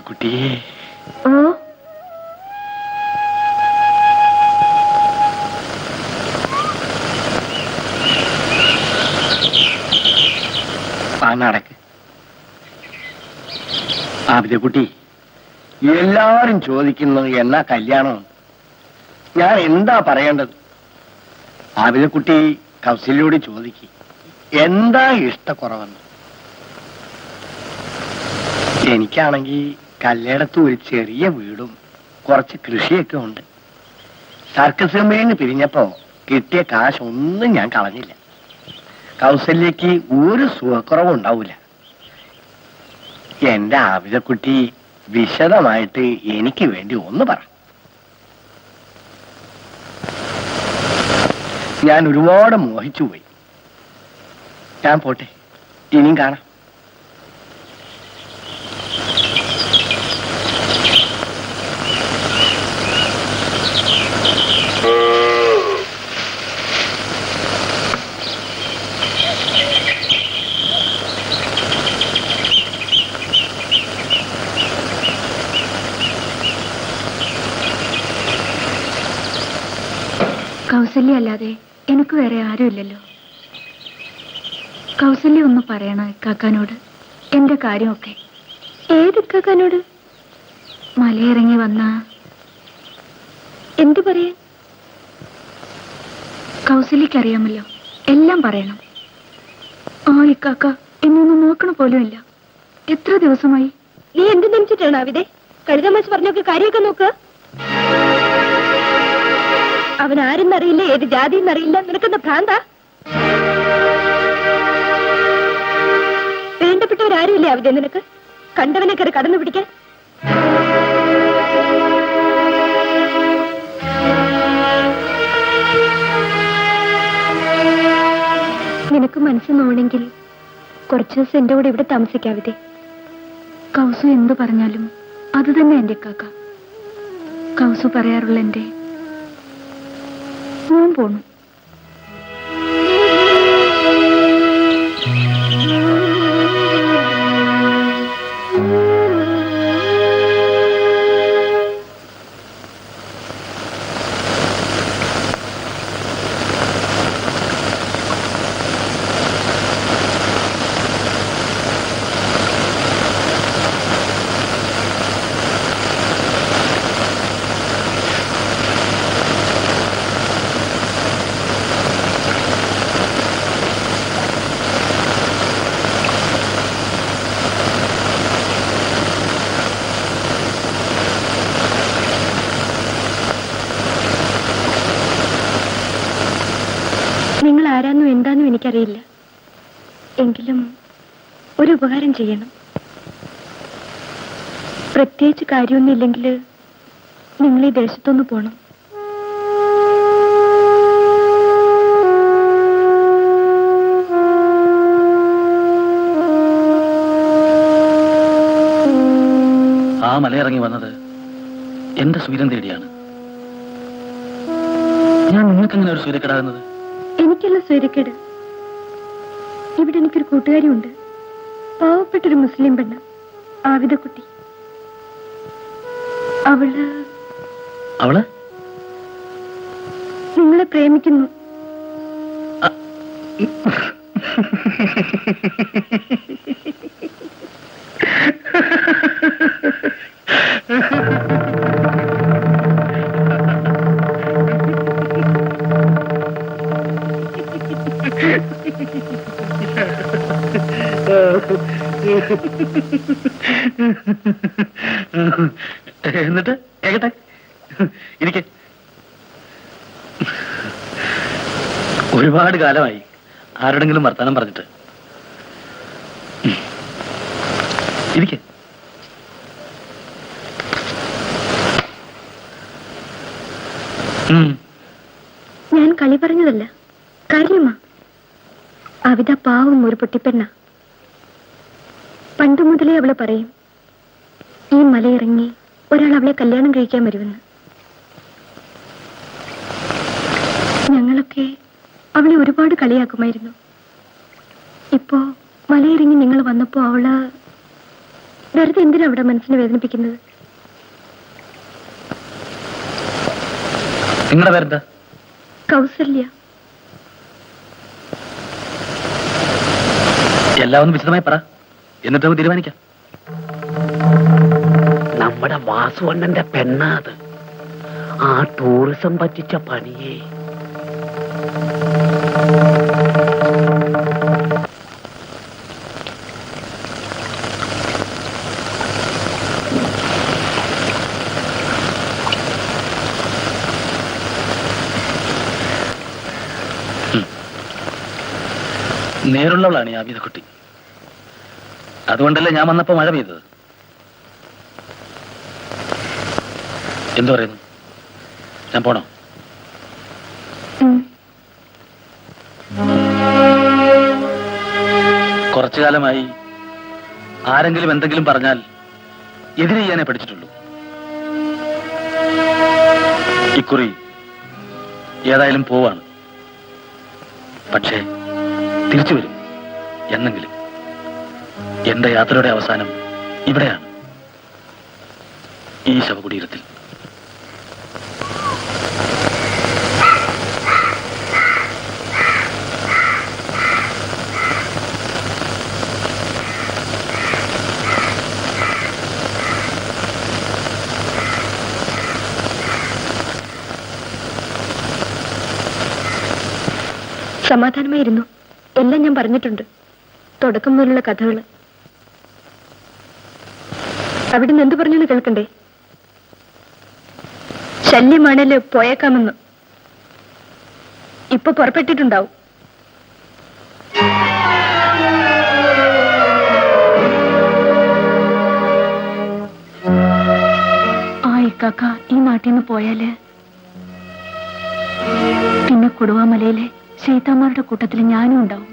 കുട്ടി, നടക്ക്. ആബിദക്കുട്ടി, എല്ലാരും ചോദിക്കുന്നു എന്നാ കല്യാണം. ഞാൻ എന്താ പറയേണ്ടത്? ആബിദക്കുട്ടി കൗസല്യോട് ചോദിക്ക്, എന്താ ഇഷ്ടക്കുറവെന്ന്. എനിക്കാണെങ്കിൽ കല്ലേടത്ത് ഒരു ചെറിയ വീടും കുറച്ച് കൃഷിയൊക്കെ ഉണ്ട്. സർക്കസ് കമ്പനിന്ന് പിരിഞ്ഞപ്പോ കിട്ടിയ കാശ് ഒന്നും ഞാൻ കളഞ്ഞില്ല. കൗസല്യക്ക് ഒരു സുഖക്കുറവും ഉണ്ടാവൂല. എന്റെ ആബിദക്കുട്ടി വിശദമായിട്ട് എനിക്ക് വേണ്ടി ഒന്ന് പറ. ഞാൻ ഒരുപാട് മോഹിച്ചു പോയി. ഞാൻ പോട്ടെ, ഇനിയും കാണാം. കൗസല്യ അല്ലാതെ എനിക്ക് വേറെ ആരുമില്ലല്ലോ. കൗസല്യ ഒന്ന് പറയണോ ഇക്കാക്കാനോട് എന്റെ കാര്യമൊക്കെ? ഏത് ഇക്കാക്കാനോട്? മലയിറങ്ങി വന്ന എന്തു പറയാൻ? കൗസല്യക്കറിയാമല്ലോ, എല്ലാം പറയണം. ആ ഇക്കാക്ക എന്നൊന്ന് നോക്കണ പോലുമില്ല. എത്ര ദിവസമായി? നീ എന്ത് ധരിച്ചിട്ടാണ് അവിടെ? കഴുതമാച്ച് പറഞ്ഞൊക്കെ കാര്യമൊക്കെ നോക്കുക. അവൻ ആരെന്നറിയില്ല, ഏത് ജാതിയെന്നറിയില്ല. നിനക്കെന്താ ഭ്രാന്താ? വേണ്ടപ്പെട്ടവരാരുമില്ലേ അവിടെ നിനക്ക്? കണ്ടവനെ കയറി കടന്നു പിടിക്കാൻ. നിനക്ക് മനസ്സ് നോണെങ്കിൽ കുറച്ചു ദിവസം എന്റെ കൂടെ ഇവിടെ താമസിക്കാവിതേ. കൗസു എന്തു പറഞ്ഞാലും അത് തന്നെ എന്റെ കാക്ക. കൗസു പറയാറുള്ള എന്റെ ഞാൻ പോണു. ആരാന്നും എന്താന്നും എനിക്കറിയില്ല. എങ്കിലും ഒരു ഉപകാരം ചെയ്യണം. പ്രത്യേകിച്ച് കാര്യമൊന്നുമില്ലെങ്കിൽ നിങ്ങൾ ഈ ദേശത്തൊന്ന് പോണം. ആ മലയിറങ്ങി വന്നത് എന്റെ സൂര്യൻ തേടിയാണ്. ഞാൻ നിങ്ങൾക്ക് എങ്ങനെ ഒരു സൂര്യക്കെടാകുന്നത്? എനിക്കല്ല സ്വൈര്യക്കേട്. ഇവിടെ എനിക്കൊരു കൂട്ടുകാരിയുണ്ട്, പാവപ്പെട്ടൊരു മുസ്ലിം പെണ്ണ്, ആവിദക്കുട്ടി. അവള് നിങ്ങളെ പ്രേമിക്കുന്നു. എന്നിട്ട് കേക്കട്ടെ, ഇരിക്കെ. ഒരുപാട് കാലമായി ആരോടെങ്കിലും വർത്തമാനം പറഞ്ഞിട്ട്. ഇരിക്കെ. ഞാൻ കളി പറഞ്ഞതല്ല, കാര്യമാ. അവിത പാവം ഒരു പൊട്ടിപ്പെണ്ണ. പണ്ടു മുതലേ അവള് പറയും, ഈ മലയിറങ്ങി ഒരാൾ അവളെ കല്യാണം കഴിക്കാൻ വരുമെന്ന്. ഞങ്ങളൊക്കെ അവളെ ഒരുപാട് കളിയാക്കുമായിരുന്നു. ഇപ്പോ മലയിറങ്ങി നിങ്ങൾ വന്നപ്പോ അവള് വെറുതെ എന്തിനാ അവിടെ മനസ്സിനെ വേദനിപ്പിക്കുന്നത്? നിങ്ങളുടെ പേരെന്താ? കൗസല്യ. എല്ലാം ഒന്ന് വിശദമായി പറ, എന്നിട്ട് നമുക്ക് തീരുമാനിക്കാം. നമ്മുടെ വാസുവണ്ണന്റെ പെണ്ണാത്. ആ ടൂറിസം പറ്റിച്ച പണിയേ. നേരുള്ളവളാണ് ഈ ആബിദക്കുട്ടി. അതുകൊണ്ടല്ലേ ഞാൻ വന്നപ്പോ മഴ പെയ്തത്. എന്തു പറയുന്നു, ഞാൻ പോണോ? കുറച്ചു കാലമായി ആരെങ്കിലും എന്തെങ്കിലും പറഞ്ഞാൽ എതിരെ ചെയ്യാനേ പഠിച്ചിട്ടുള്ളൂ. ഇക്കുറി ഏതായാലും പോവാണ്. പക്ഷേ തിരിച്ചു വരും എന്നെങ്കിലും. എന്റെ യാത്രയുടെ അവസാനം ഇവിടെയാണ്, ഈ ശവകുടീരത്തിൽ. സമാധാനമായിരുന്നു. എല്ലാം ഞാൻ പറഞ്ഞിട്ടുണ്ട്, തുടക്കം മുതലുള്ള കഥകള്. അവിടുന്ന് എന്ത് പറഞ്ഞെന്ന് കേൾക്കണ്ടേ? ശല്യമാണല്ലോ, പോയേക്കാമെന്ന്. ഇപ്പൊ പുറപ്പെട്ടിട്ടുണ്ടാവും. ആ ഇക്കാക്ക ഈ നാട്ടിൽ നിന്ന് പോയാല് പിന്നെ കൊടുവാമലയിലെ ശൈത്താന്മാരുടെ കൂട്ടത്തിൽ ഞാനും ഉണ്ടാവും.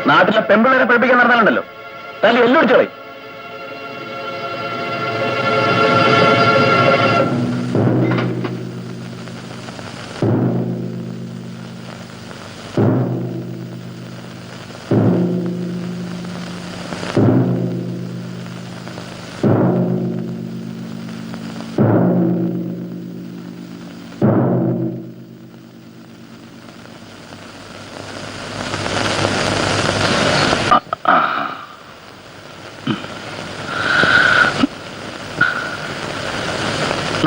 നാട്ടിലെ പെമ്പിള്ളേരെ പഠിപ്പിക്കാൻ നടന്നാലുണ്ടല്ലോ, നല്ല എല്ലോടിച്ചോളെ.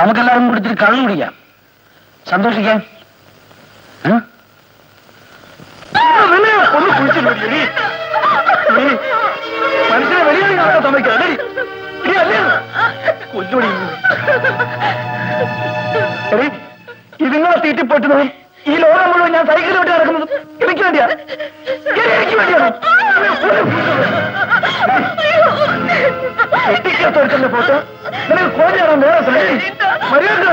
നമുക്കെല്ലാവരും കൂടി ഇത്തിരി കള്ളു കുടിക്കാം, സന്തോഷിക്കാം. ഒന്ന് കുഴിച്ചില്ലേ മനുഷ്യനെ വലിയ സമ്മതിക്കാം. കൊല്ലുപടി ഇതുങ്ങളെ തീറ്റിപ്പെട്ടുന്നതും ഈ ലോകം മുഴുവൻ ഞാൻ സൈക്കിൾ വിട്ട് നടക്കുന്നതും എനിക്ക് വേണ്ടിയാ, എനിക്ക് വേണ്ടിയാണ്. എത്തിക്കാത്തവർക്കെന്റെ ഫോട്ടോ നിനക്ക് കോഴിയാണോ വേറെ മര്യാദ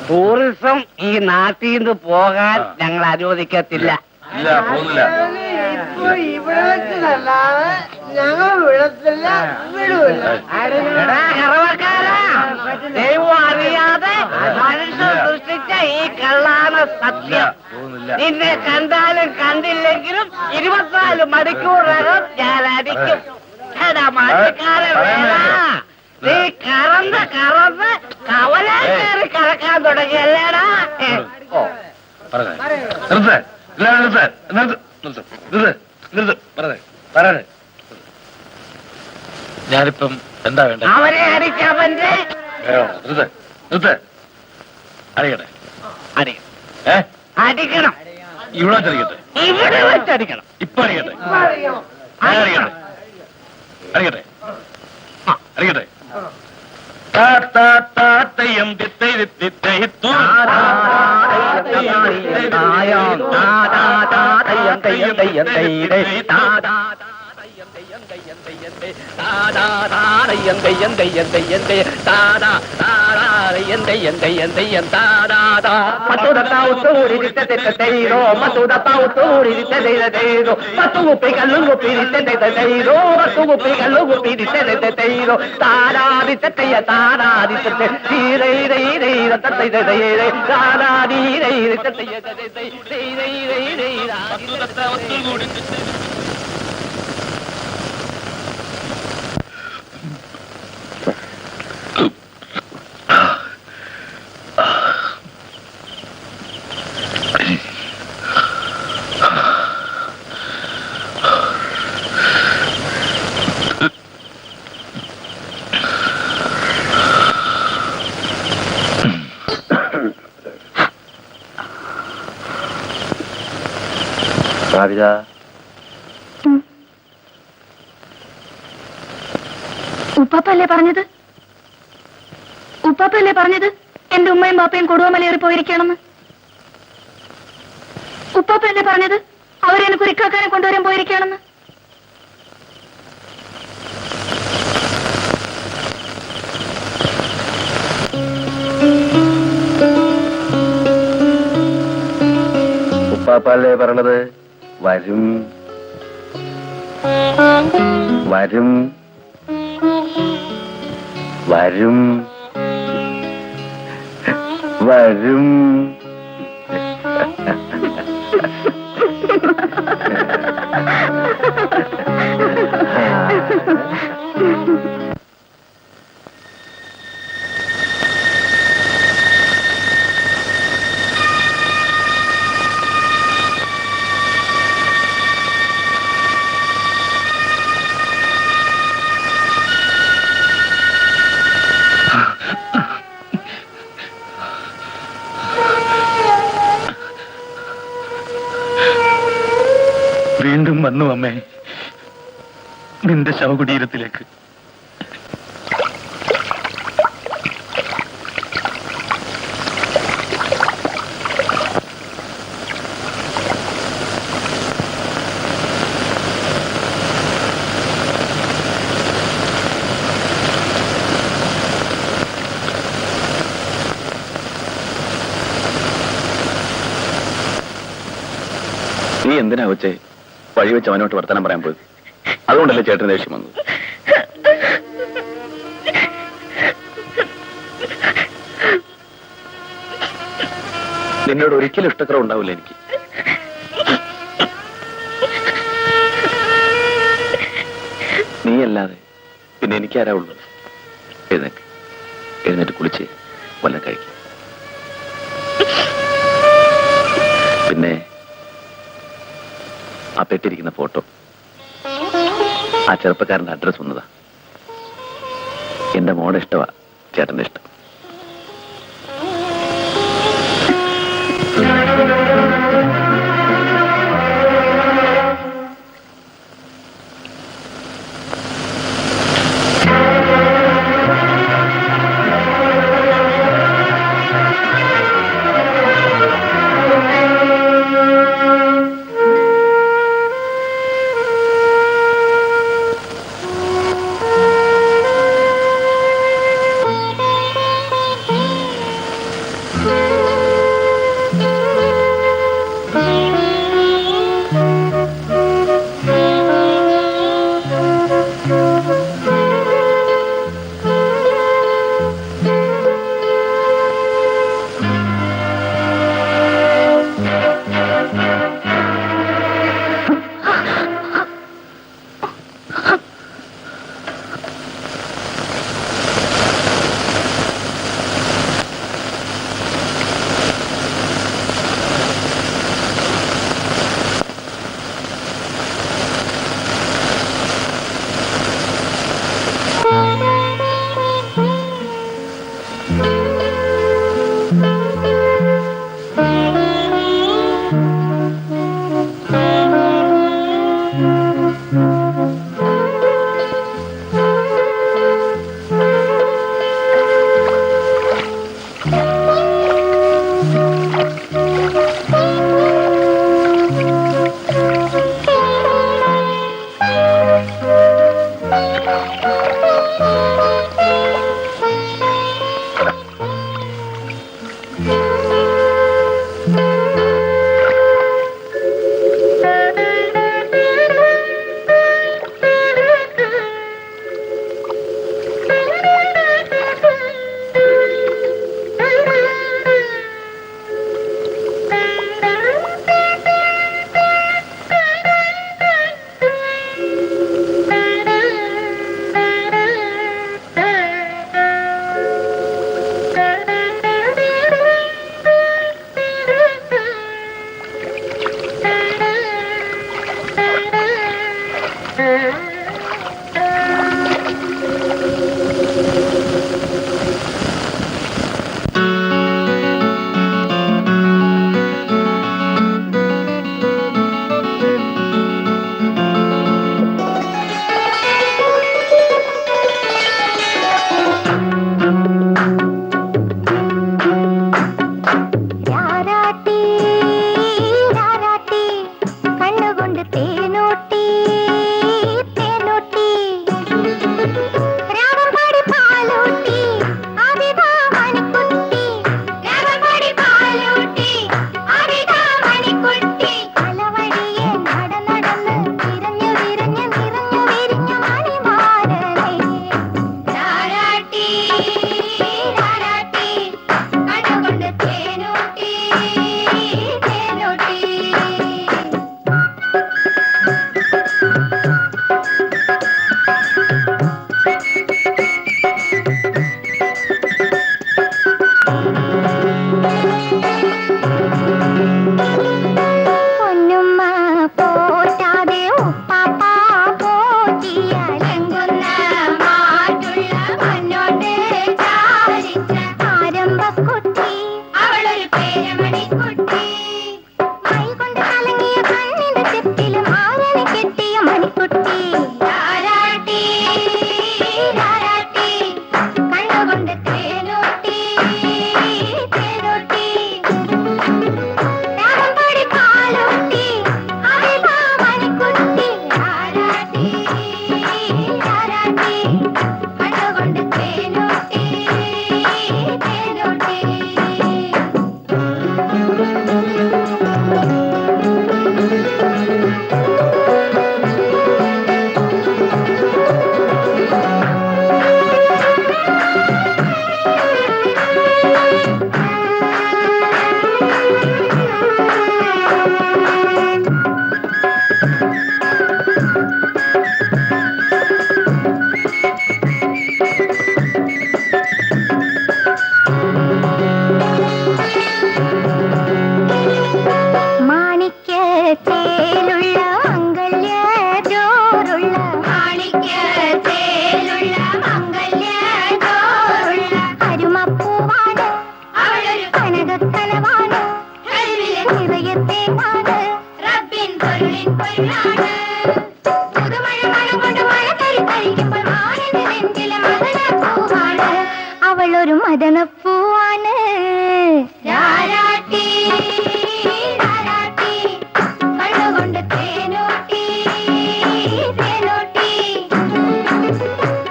ടൂറിസം ഈ നാട്ടിൽ നിന്ന് പോകാൻ ഞങ്ങൾ അനുവദിക്കത്തില്ല. ദൈവം അറിയാതെ മനുഷ്യൻ സൃഷ്ടിച്ച ഈ കള്ളാണ് സത്യം. നിന്നെ കണ്ടാലും കണ്ടില്ലെങ്കിലും 24 മണിക്കൂറിനകം ഞാൻ അടിക്കും. നീ കറന്ന് കവല കയറി കറക്കാൻ തുടങ്ങിയല്ലേടാ. ഞാനിപ്പം എന്താ വേണ്ടത്? അവരെ അടിച്ചവന്റെ അറിയട്ടെ, അടിക്കണം. ഇവിടെ വെച്ചടിക്കട്ടെ, ഇവിടെ വെച്ചടിക്കണം. ഇപ്പൊ അറിയട്ടെ, അറിയട്ടെ, അറിയട്ടെ, അറിയട്ടെ. തെയ്യം ഉപ്പാപ്പല്ലേ പറഞ്ഞത്? ഉപ്പാപ്പല്ലേ പറഞ്ഞത് എന്റെ ഉമ്മയും ബാപ്പയും കൊടുവമലയേറി പോയിരിക്കണമെന്ന്? ഉപ്പാപ്പല്ലേ പറഞ്ഞത് അവരെന്നെ കുരിക്കാക്കാനെ കൊണ്ടുവരാൻ പോയിരിക്കണമെന്ന്? ഉപ്പാപ്പല്ലേ പറഞ്ഞത് വരും വരും വരും വരും. വീണ്ടും വന്നു അമ്മേ നിന്റെ ശവകുടീരത്തിലേക്ക്. നീ എന്തിനാ വെച്ചേ വഴി വെച്ച് അവനോട്ട് വർത്തമാനം പറയാൻ പോയത്? അതുകൊണ്ടല്ലേ ചേട്ടന് ദേഷ്യം വന്നത്? നിന്നോട് ഒരിക്കലും ഇഷ്ടക്കുറവ് ഉണ്ടാവില്ല എനിക്ക്. അല്ലാതെ പിന്നെ എനിക്കാരാ ഉള്ളു? എഴുന്നേറ്റ് കുളിച്ച് വല്ലതും കഴിക്കും. പിന്നെ ആ പെട്ടിരിക്കുന്ന ഫോട്ടോ, ആ ചെറുപ്പക്കാരന്റെ അഡ്രസ് വന്നതാ. എന്റെ മോടെ ഇഷ്ടമാ ചേട്ടന്റെ ഇഷ്ടം. അവളൊരു മദനപ്പൂവാണ്. കണ്ണുകൊണ്ട് തേനൂട്ടി തേനൂട്ടി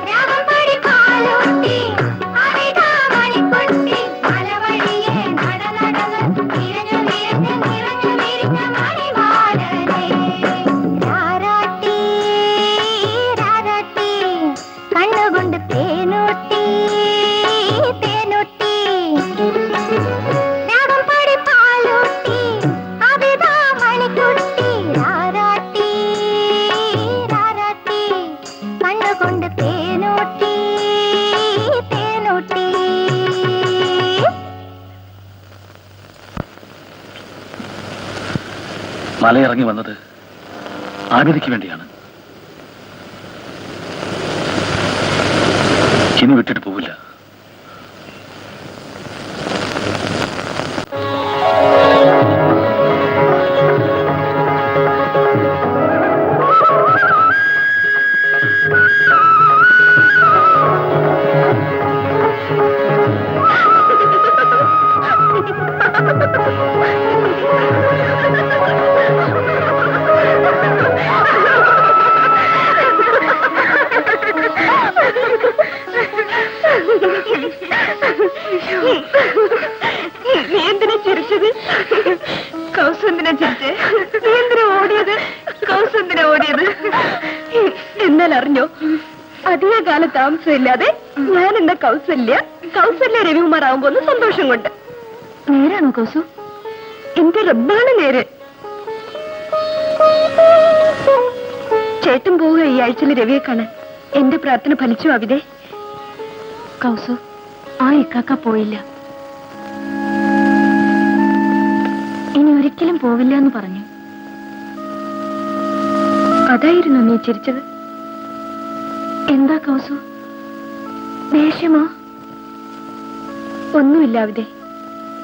രാഗം പാടി പാലൂട്ടി അമിതാ മണിക്കുട്ടി മലവഴിയെ നടന്ന് നിറഞ്ഞു നിറഞ്ഞു നിറഞ്ഞു നിറഞ്ഞ മണിമാടനെ രാരാട്ടി രാരാട്ടി കണ്ണുകൊണ്ട് തേനൂട്ടി തേനൂട്ടി രാഗം പാടി പാലൂട്ടി അമിതാ മണിക്കുട്ടി രാരാട്ടി രാരാട്ടി കണ്ണുകൊണ്ട് തേനൂട്ടി തേനൂട്ടി. മലയിറങ്ങി വന്നത് ആബിദയ്ക്ക് വേണ്ടിയാണ്. ഇനി വിട്ടിട്ട് പോവില്ല. നീ എന്തിനാ ചിരിച്ചത്? കൗസന്തിനാ ചിരിച്ചേ? നീ എന്തിനാ ഓടിയത്? കൗസന്തിനാ ഓടിയത്? എന്നാൽ അറിഞ്ഞോ, അധിക കാല താമസമില്ലാതെ ഞാൻ എന്താ കൗസല്യ രവികുമാർ ആവുമ്പോന്ന് സന്തോഷം കൊണ്ട്. നേരാണോ കൗസു? എന്റെ റബ്ബാണ് നേര്. ചേട്ടൻ പോവുക ഈ ആഴ്ചയിൽ രവിയെ കാണാൻ. എന്റെ പ്രാർത്ഥന ഫലിച്ചു അവിടെ. കൗസു, ആ ഇക്കാക്ക പോയില്ല. ഇനി ഒരിക്കലും പോവില്ല എന്ന് പറഞ്ഞു. അതായിരുന്നു നീ ചിരിച്ചത്? എന്താ കൗസു, ദേഷ്യമോ? ഒന്നുമില്ല അവിടെ.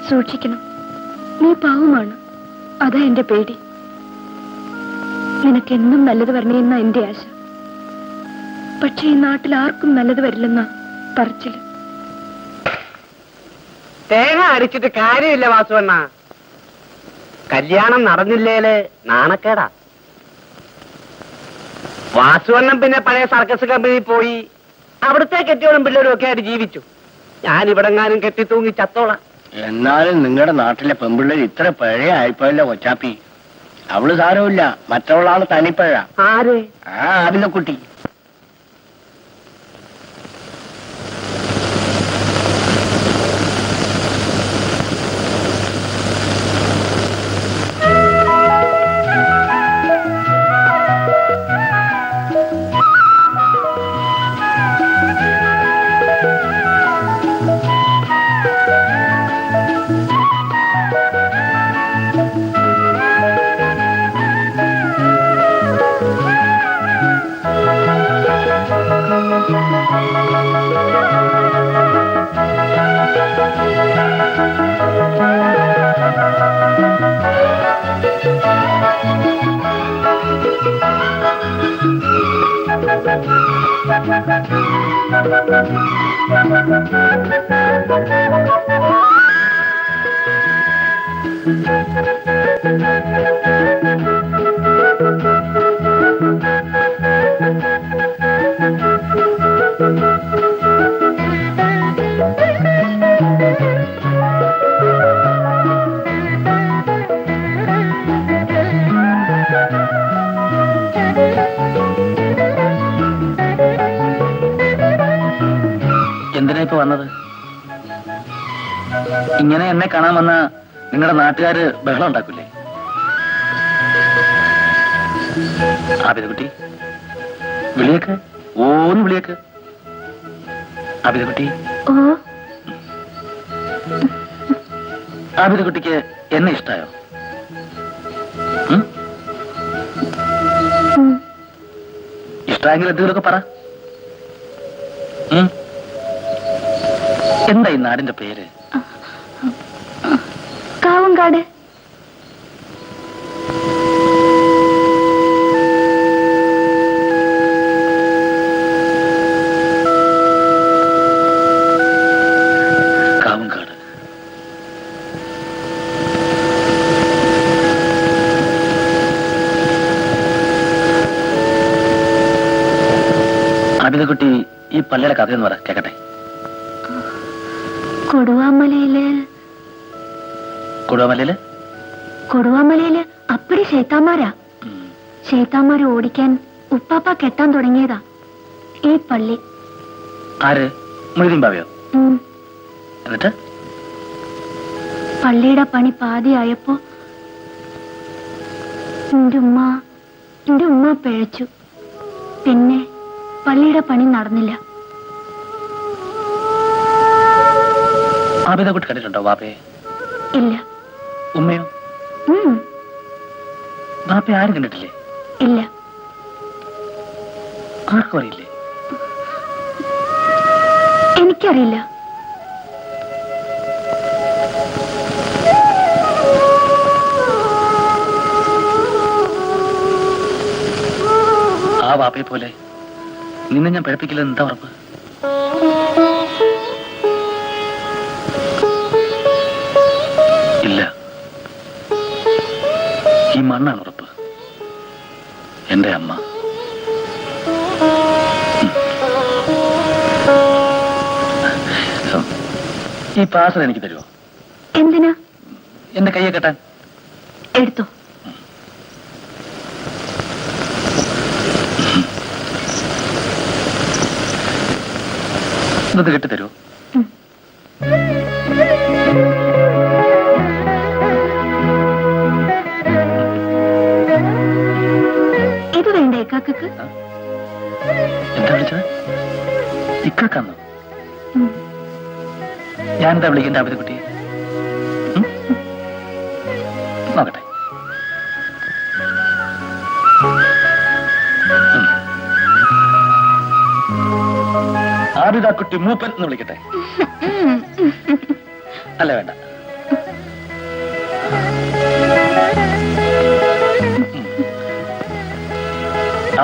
സൂക്ഷിക്കണം, നീ പാവമാണ്. അതാ എന്റെ പേടി. നിനക്കെന്നും നല്ലത് വരണേന്നാ എന്റെ ആശ. പക്ഷെ ഈ നാട്ടിൽ ആർക്കും നല്ലത് വരില്ലെന്നാ പറച്ചില്. തേങ്ങ അടിച്ചിട്ട് കാര്യമില്ല വാസുവണ്ണ. കല്യാണം നടന്നില്ലേല് നാണക്കേടാ. വാസുവണ്ണൻ പിന്നെ പഴയ സർക്കസ് കമ്പനിയിൽ പോയി അവിടുത്തെ കെട്ടിയോളും പിള്ളേരും ഒക്കെ ആയിട്ട് ജീവിച്ചു. ഞാൻ ഇവിടെങ്ങാനും കെട്ടി തൂങ്ങി ചത്തോളാം. എന്നാലും നിങ്ങളുടെ നാട്ടിലെ പെമ്പിള്ളേർ ഇത്ര പഴയ ആയിപ്പോയല്ലോ കൊച്ചാപ്പി. അവള് സാരമില്ല, മറ്റുള്ളാള് തനിപ്പഴ. ആര്? ആ ആബിദക്കുട്ടി. എന്തിനാ ഇപ്പൊ വന്നത്? ഇങ്ങനെ എന്നെ കാണാൻ വന്ന നിങ്ങളുടെ നാട്ടുകാര് ബഹളം ഉണ്ടാക്കൂലേ? ആബിദക്കുട്ടി, വിളിയേക്ക്, ഓന്ന് വിളിയേക്ക്. ആബിദക്കുട്ടി, ആബിദക്കുട്ടിക്ക് എന്നെ ഇഷ്ടായോ? ഇഷ്ടമായെങ്കിൽ എന്തെങ്കിലുമൊക്കെ പറ. എന്താ ഈ നാടിന്റെ പേര്? കാവങ്കാട്. ഈ പള്ളിയുടെ കഥയെന്ന് പറ കേക്കട്ടെ. കൊടുവാമലയില് അപ്പടി ശൈത്താന്മാരാ. ശൈത്താന്മാര് ഓടിക്കാൻ ഉപ്പാപ്പ കെട്ടാൻ തുടങ്ങിയതാ ഈ പള്ളി. ആര്? മൊയ്തീൻ ബാവയോ? എന്നിട്ട് പള്ളിയുടെ പണി പാതിയായപ്പോ എന്റെ ഉമ്മ പിഴച്ചു. പിന്നെ പള്ളിയുടെ പണി നടന്നില്ല. ആബിദ കുട്ടി കണ്ടിട്ടുണ്ടോ ബാപ്പയെ? ഇല്ല. ഉമ്മയോ? ബാപ്പയെ ആരും കണ്ടിട്ടില്ലേ? ഇല്ല. ആർക്കും അറിയില്ലേ? എനിക്കറിയില്ല. ആ ബാപ്പയെ പോലെ നിന്നെ ഞാൻ പിഴപ്പിക്കില്ലെന്ന് എന്താ ഉറപ്പ്? ഇല്ല, ഈ മണ്ണാണ് ഉറപ്പ്. എന്റെ അമ്മ. ഈ പാസൽ എനിക്ക് തരുമോ? എന്തിനാ? എന്റെ കയ്യെ കെട്ടാൻ. എടുത്തോ. ഇന്നത് കെട്ടിത്തരുമോ? ഇത് വേണ്ട ഇക്കാക്കക്ക്? എന്താ വിളിച്ചത്? ഇക്കാക്കാന്നോ? ഞാൻ എന്താ വിളിക്കണ്ട ആബിദ കുട്ടിയെ? നോക്കട്ടെ. ആബിദ കുട്ടി മൂപ്പൻ എന്ന് വിളിക്കട്ടെ? അല്ല, വേണ്ട.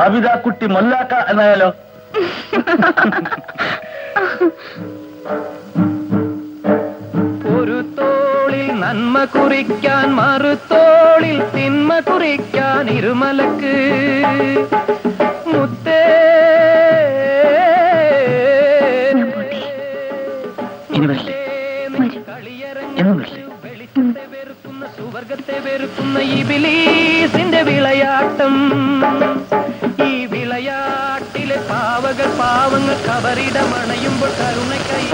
ആബിദ കുട്ടി മൊല്ലാക്ക എന്നായാലോ? ഒരു തോളിൽ നന്മ കുറിക്കാൻ മറുതോളിൽ തിന്മ കുറിക്കാൻ ഇരുമലക്ക് മുത്തേ. ഇനി വരില്ലേ? എന്നും വരില്ലേ? സുവർഗത്തെ വെറുക്കുന്ന ഇബ്ലീസിന്റെ വിളയാട്ടം. ഈ വിളയാട്ടിലെ പാവങ്ങൾ കബറിടമണയുമ്പോൾ കരുണയ്ക്കായി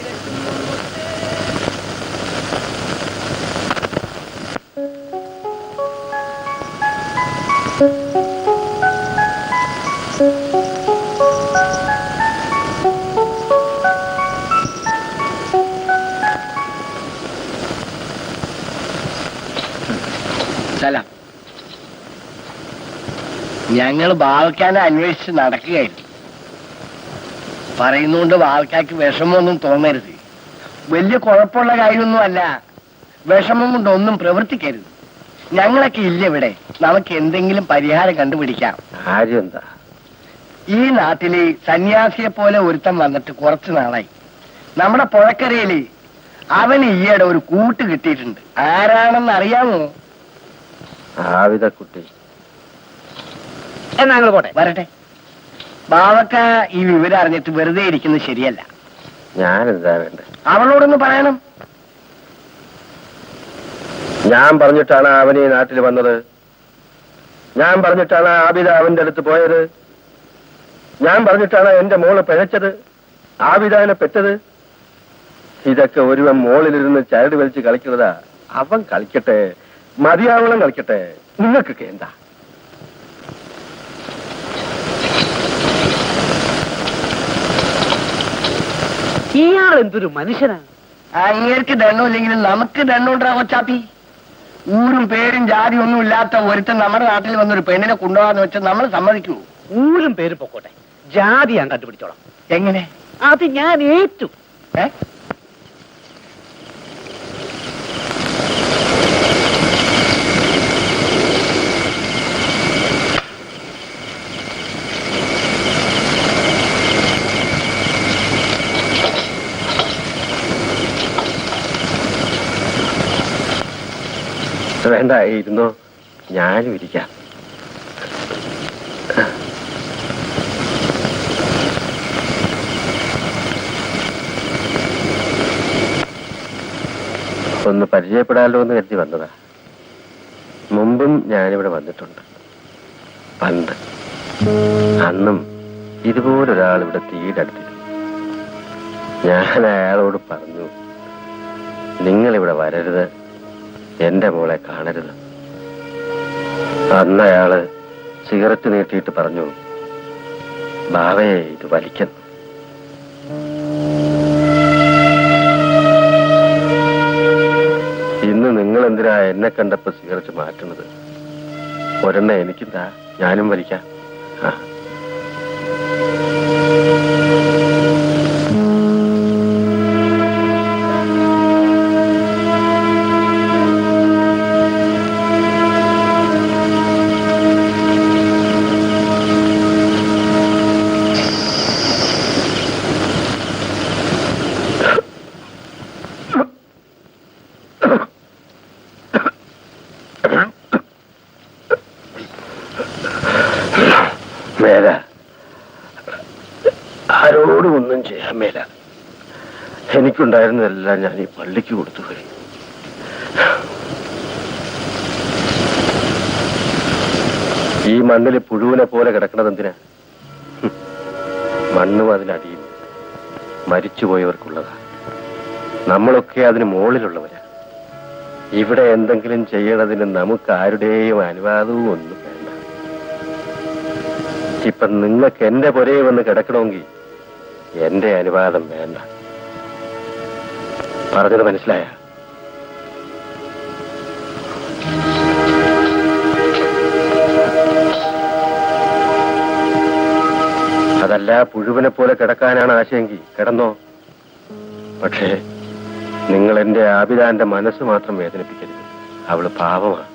സലാം. ഞങ്ങൾ ബാവക്കാനെ അന്വേഷിച്ച് നടക്കുകയായിരുന്നു. പറയുന്നുകൊണ്ട് ബാവക്കാക്ക് വിഷമമൊന്നും തോന്നരുത്. വലിയ കുഴപ്പമുള്ള കാര്യമൊന്നും അല്ല. വിഷമം കൊണ്ടൊന്നും പ്രവർത്തിക്കരുത്. ഞങ്ങളൊക്കെ ഇല്ല ഇവിടെ. നമുക്ക് എന്തെങ്കിലും പരിഹാരം കണ്ടുപിടിക്കാം. കാര്യം എന്താ? ഈ നാട്ടില് സന്യാസിയെ പോലെ ഒരുത്തൻ വന്നിട്ട് കുറച്ചു നാളായി. നമ്മുടെ പുഴക്കരയില് അവന് ഈയിടെ ഒരു കൂട്ട് കിട്ടിയിട്ടുണ്ട്. ആരാണെന്ന് അറിയാമോ? ആബിദ കുട്ടി. എന്നാ ഞങ്ങൾ പോട്ടെ. വരട്ടെ. ബാവക്ക ഈ വിവരം അറിഞ്ഞിട്ട് വെറുതെ ഇരിക്കുന്നത് ശരിയല്ല. ഞാനെന്താ വേണ്ടത്? അവളോടൊന്ന് പറയണം. ഞാൻ പറഞ്ഞിട്ടാണ് അവൻ ഈ നാട്ടിൽ വന്നത്. ഞാൻ പറഞ്ഞിട്ടാണ് ആബിദ അവന്റെ അടുത്ത് പോയത്. ഞാൻ പറഞ്ഞിട്ടാണ് എന്റെ മോള് പിഴച്ചത്, ആബിദാനെ പെറ്റത്. ഇതൊക്കെ ഒരുവൻ മോളിലിരുന്ന് ചരട് വലിച്ച് കളിക്കുന്നതാ. അവൻ കളിക്കട്ടെ, മതിയാവളം കളിക്കട്ടെ. നിങ്ങൾക്കൊക്കെ എന്താ? ഇയാൾ എന്തൊരു മനുഷ്യനാണ്. അങ്ങേർക്ക് ദണ്ണമില്ലെങ്കിലും നമുക്ക് ദണ്ണുണ്ടാ കൊച്ചാപ്പി. ഊരും പേരും ജാതി ഒന്നും ഇല്ലാത്ത ഒരുത്തൻ നമ്മുടെ നാട്ടിൽ വന്നൊരു പെണ്ണിനെ കൊണ്ടുപോകാന്ന് വെച്ചാൽ നമ്മൾ സമ്മതിക്കൂ? ഊരും പേര് പൊക്കോട്ടെ, ജാതി ഞാൻ കണ്ടുപിടിച്ചോളാം. എങ്ങനെ? അത് ഞാൻ ഏറ്റു. വേണ്ട, ഇരുന്നോ, ഞാനും ഇരിക്കാം. ഒന്ന് പരിചയപ്പെടാലോ എന്ന് കരുതി വന്നതാ. മുമ്പും ഞാനിവിടെ വന്നിട്ടുണ്ട്, പണ്ട്. അന്നും ഇതുപോലൊരാൾ ഇവിടെ തീരടുത്തിരുന്നു. ഞാൻ അയാളോട് പറഞ്ഞു, നിങ്ങളിവിടെ വരരുത്, എന്റെ മോളെ കാണരുത്. അന്ന് അയാള് സിഗരറ്റ് നീട്ടിയിട്ട് പറഞ്ഞു, ബാവയെ ഇത് വലിക്കണം. ഇന്ന് നിങ്ങൾ എന്തിനാ എന്നെ കണ്ടപ്പോ സിഗരറ്റ് മാറ്റുന്നത്? ഒരെണ്ണ എനിക്കെന്താ, ഞാനും വലിക്കാം. ആ, മേല, ആരോടും ഒന്നും ചെയ്യാൻ മേല. എനിക്കുണ്ടായിരുന്നതെല്ലാം ഞാൻ ഈ പള്ളിക്ക് കൊടുത്തു പോയി. ഈ മണ്ണിൽ പുഴുവിനെ പോലെ കിടക്കണത് എന്തിനാ? മണ്ണും അതിനടിയും മരിച്ചുപോയവർക്കുള്ളതാ. നമ്മളൊക്കെ അതിന് മുകളിലുള്ളവരാ. ഇവിടെ എന്തെങ്കിലും ചെയ്യണതിന് നമുക്ക് ആരുടെയും അനുവാദവും ഒന്നും വേണ്ട. ഇപ്പൊ നിങ്ങൾക്ക് എന്റെ പുരയെ വന്ന് കിടക്കണമെങ്കിൽ എന്റെ അനുവാദം വേണ്ട. പറഞ്ഞത് മനസ്സിലായ? അതല്ല, പുഴുവിനെ പോലെ കിടക്കാനാണ് ആശയെങ്കിൽ കിടന്നോ. പക്ഷേ നിങ്ങൾ എന്റെ ആബിദാന്റെ മനസ്സ് മാത്രം വേദനിപ്പിക്കരുത്. അവള് പാവമാണ്.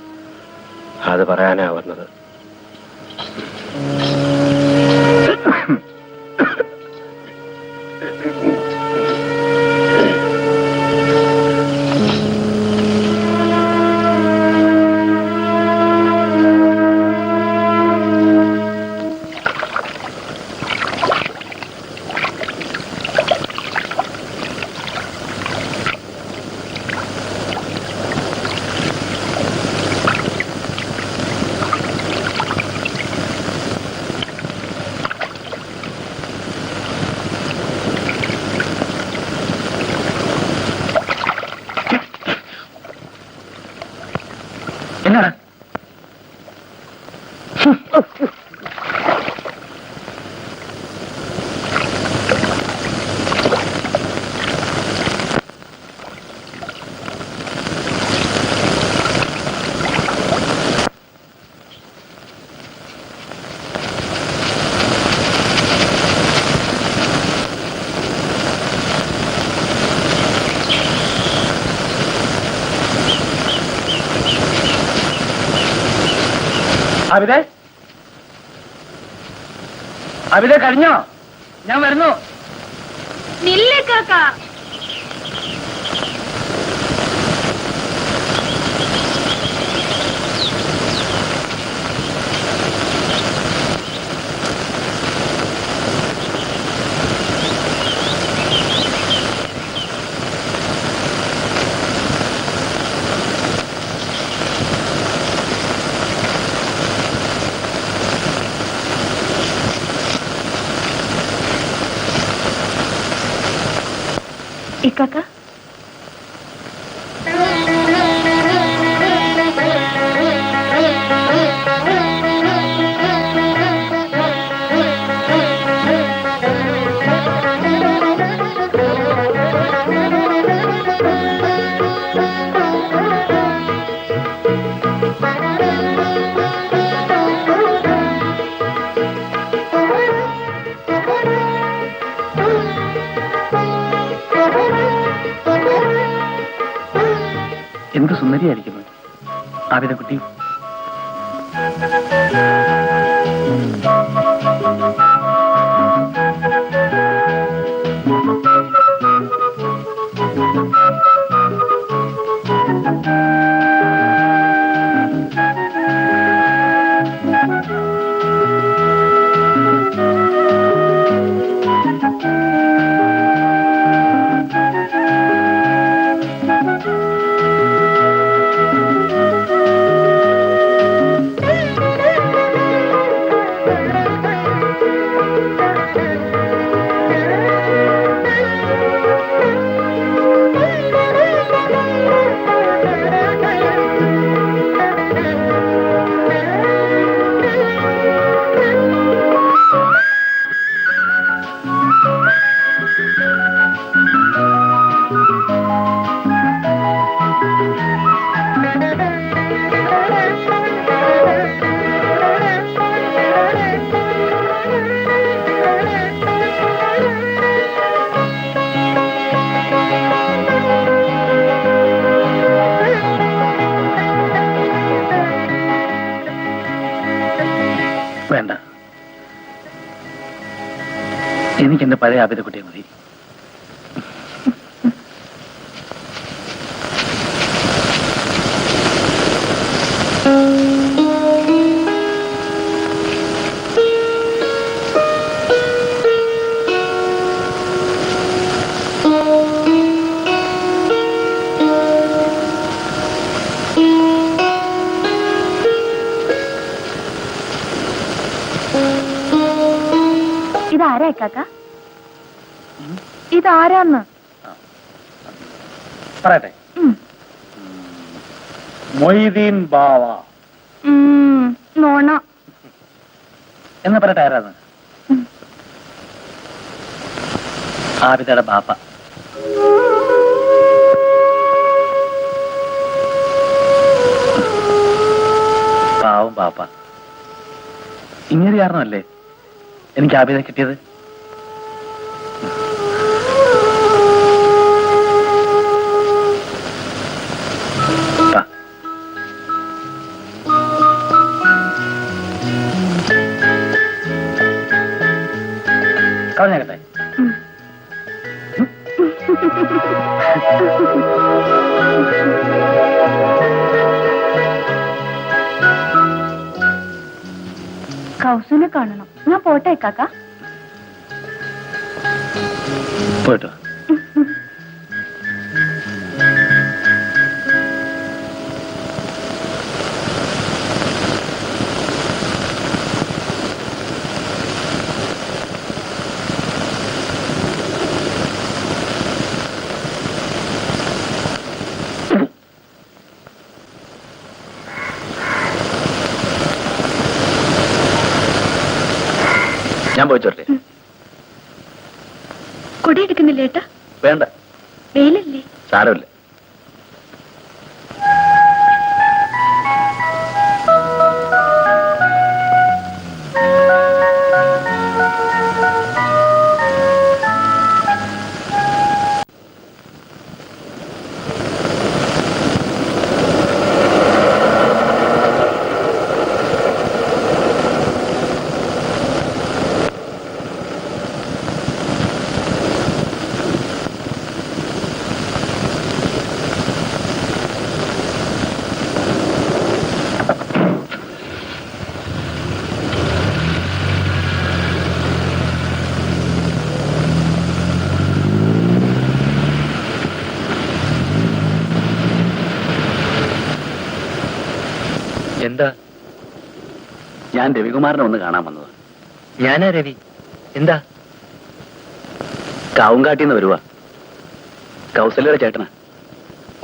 അത് പറയാനാ വന്നത്. എന്നാടാ? അവിതേ, അവിതേ, കഴിഞ്ഞോ? ഞാൻ വരുന്നു. നില്ലേ കാക്ക. ഇക്കാക്ക, എന്ത് സുന്ദരിയായിരിക്കുന്നു ആബിദ കുട്ടി. എനിക്ക് എന്റെ പഴയ ആബിദക്കുട്ടിയെ മതി. ഇതാരാ കാക്ക? ഇതാരാന്ന് പറയട്ടെ. മൊയ്തീൻ ബാവ നോണ എന്ന് പറയട്ടെ. ആരാന്ന്? ആബിദയുടെ ബാപ്പ. പാവം ബാപ്പ. ഇങ്ങനെ കാരണമല്ലേ എനിക്ക് ആബിദ കിട്ടിയത്. കളഞ്ഞേക്കട്ടെ. കൗസുനെ കാണണം. ഞാൻ പോട്ടെ കാക്ക. പോയിട്ടോ. ഞാൻ പോയിച്ചോട്ടെ. കൊടി എടുക്കുന്നില്ല ഏട്ടാ? വേണ്ട, വെയിലല്ലേ? സാരമില്ല. എന്താ? ഞാൻ രവികുമാരനെ ഒന്ന് കാണാൻ വന്നത്. ഞാനാ രവി. എന്താ? കാവുംകാട്ടിന്ന് വരുവാ. കൗസല്യയുടെ ചേട്ടനാ.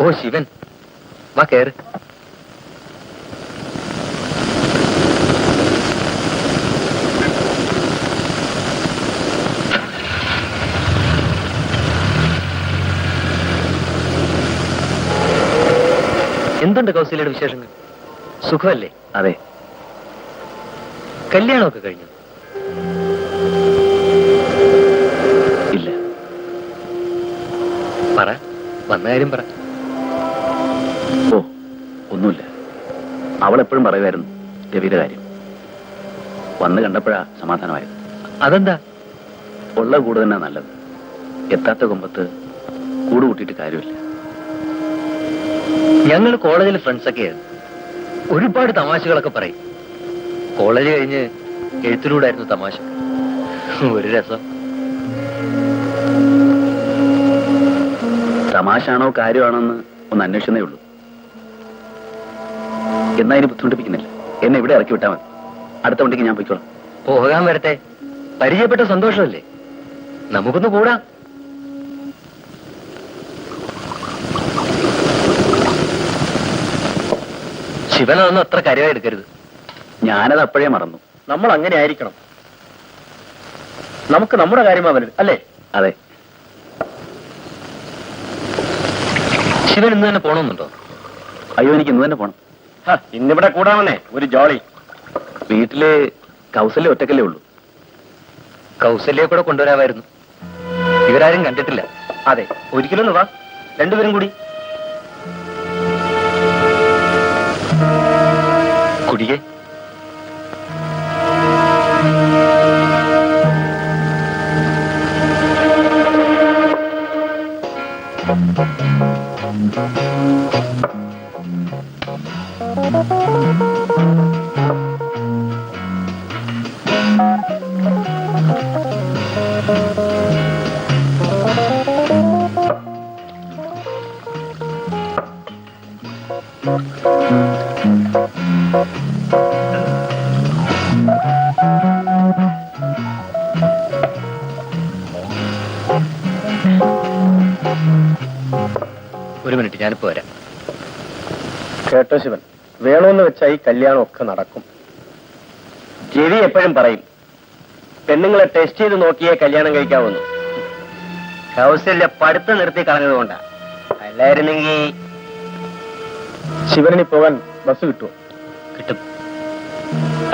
ഓ ശിവൻ, വാ കേറ്. എന്തുണ്ട് കൗസല്യയുടെ വിശേഷങ്ങൾ? സുഖമല്ലേ? അതെ. കല്യാണമൊക്കെ കഴിഞ്ഞു? ഇല്ല. പറ, വന്ന കാര്യം പറ. ഓ, ഒന്നുമില്ല. അവൾ എപ്പോഴും പറയുമായിരുന്നു രവിയുടെ കാര്യം. വന്ന് കണ്ടപ്പോഴാ സമാധാനമായത്. അതെന്താ? ഉള്ള കൂട് തന്നെ നല്ലത്. എത്താത്ത കൊമ്പത്ത് കൂട് കൂട്ടിയിട്ട് കാര്യമില്ല. ഞങ്ങൾ കോളേജിലെ ഫ്രണ്ട്സൊക്കെയായിരുന്നു. ഒരുപാട് തമാശകളൊക്കെ പറയും. കോളേജ് കഴിഞ്ഞ് എഴുത്തിലൂടായിരുന്നു തമാശ. ഒരു രസം. തമാശാണോ കാര്യമാണോ എന്ന് ഒന്ന് അന്വേഷിച്ചതേ ഉള്ളൂ. എന്നാ ഇനി ബുദ്ധിമുട്ടിപ്പിക്കുന്നില്ല. എന്നെ ഇവിടെ ഇറക്കി വിട്ടാൽ മതി. അടുത്ത വണ്ടിക്ക് ഞാൻ പോയിക്കോളാം. പോകാൻ വരട്ടെ. പരിചയപ്പെട്ട സന്തോഷമല്ലേ? നമുക്കൊന്ന് കൂടാം. ശിവനൊന്നും അത്ര കാര്യമായി എടുക്കരുത്. ഞാനത് അപ്പോഴേ മറന്നു. നമ്മൾ അങ്ങനെ ആയിരിക്കണം. നമുക്ക് നമ്മുടെ കാര്യമാ വലുത്, അല്ലേ? അതെ. ശിവൻ ഇന്ന് തന്നെ പോണമെന്നുണ്ടോ? അയ്യോ, എനിക്ക് ഇന്ന് തന്നെ പോണം. ഇന്നിവിടെ കൂടാമെന്നേ ഒരു ജോളി. വീട്ടില് കൗസല്യ ഒറ്റക്കല്ലേ ഉള്ളൂ. കൗസല്യെ കൂടെ കൊണ്ടുവരാമായിരുന്നു. ഇവരാരും കണ്ടിട്ടില്ല. അതെ, ഒരിക്കലൊന്ന് വാ, രണ്ടുപേരും കൂടി. കുടിയേ. ഒരു മിനിറ്റ്, ഞാനിപ്പോ വരാം. കേട്ടോ ശിവൻ, വേണമെന്ന് വെച്ചാൽ ഈ കല്യാണം ഒക്കെ നടക്കും. രവി എപ്പോഴും പറയും പെണ്ണുങ്ങളെ ടെസ്റ്റ് ചെയ്ത് നോക്കിയേ കല്യാണം കഴിക്കാവുന്നു. കൗസല്യ പഠിത്തം നിർത്തി കളഞ്ഞതുകൊണ്ടാ. അല്ലായിരുന്നെങ്കിൽ ശിവനിനി പോകാൻ ബസ് കിട്ടുമോ? കിട്ടും.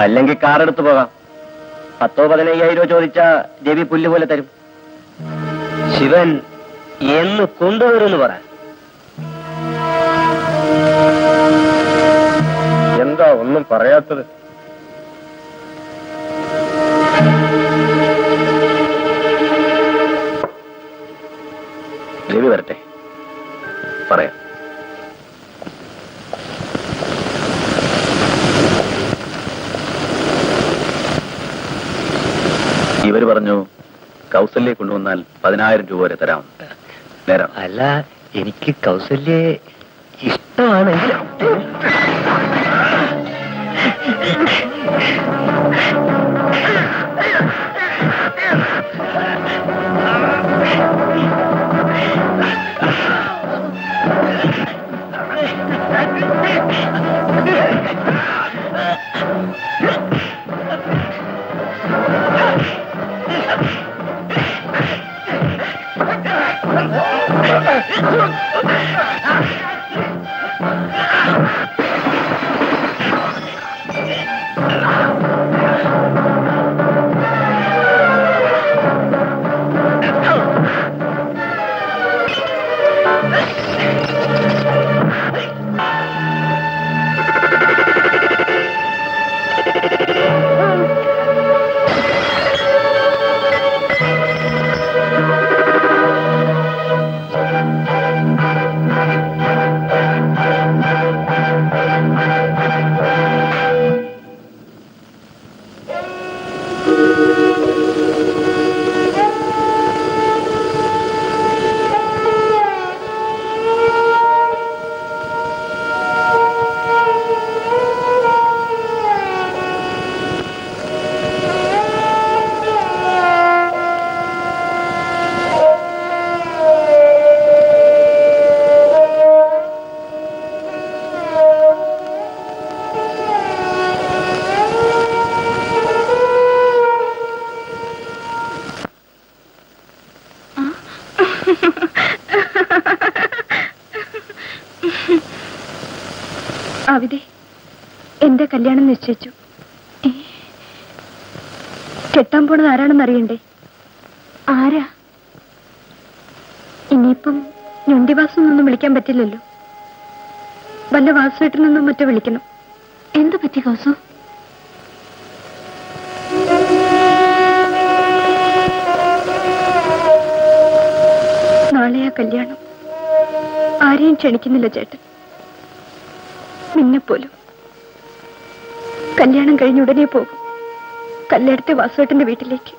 അല്ലെങ്കിൽ കാർ എടുത്തു പോകാം. 10,000-15,000 ചോദിച്ചാ രവി പുല്ല് പോലെ തരും. ശിവൻ എന്ന് കൊണ്ടുവരുമെന്ന് പറ. എന്താ ഒന്നും പറയാത്തത്? രവി വരട്ടെ, പറയാം. ഇവര് പറഞ്ഞു കൗസല്യെ കൊണ്ടുവന്നാൽ 10,000 രൂപ വരെ തരാം. നേരം അല്ല, എനിക്ക് കൗസല്യെ ഇഷ്ടമാണെങ്കിൽ അവിടെ എന്റെ കല്യാണം നിശ്ചയിച്ചു. കെട്ടാൻ പോണത് ആരാണെന്ന് അറിയണ്ടേ? ആരാ? ഇനിയിപ്പം ഞൊണ്ടിവാസൊന്നും വിളിക്കാൻ പറ്റില്ലല്ലോ. വല്ല വാസുവേട്ടനൊന്നും മറ്റോ വിളിക്കണം. എന്തു പറ്റി കൗസു? നാളെയാ കല്യാണം. ആരെയും ക്ഷണിക്കുന്നില്ല ചേട്ടൻ, നിന്നെപ്പോലും. കല്യാണം കഴിഞ്ഞ ഉടനെ പോകും കല്യാണത്തെ വാസുവേട്ടന്റെ വീട്ടിലേക്ക്.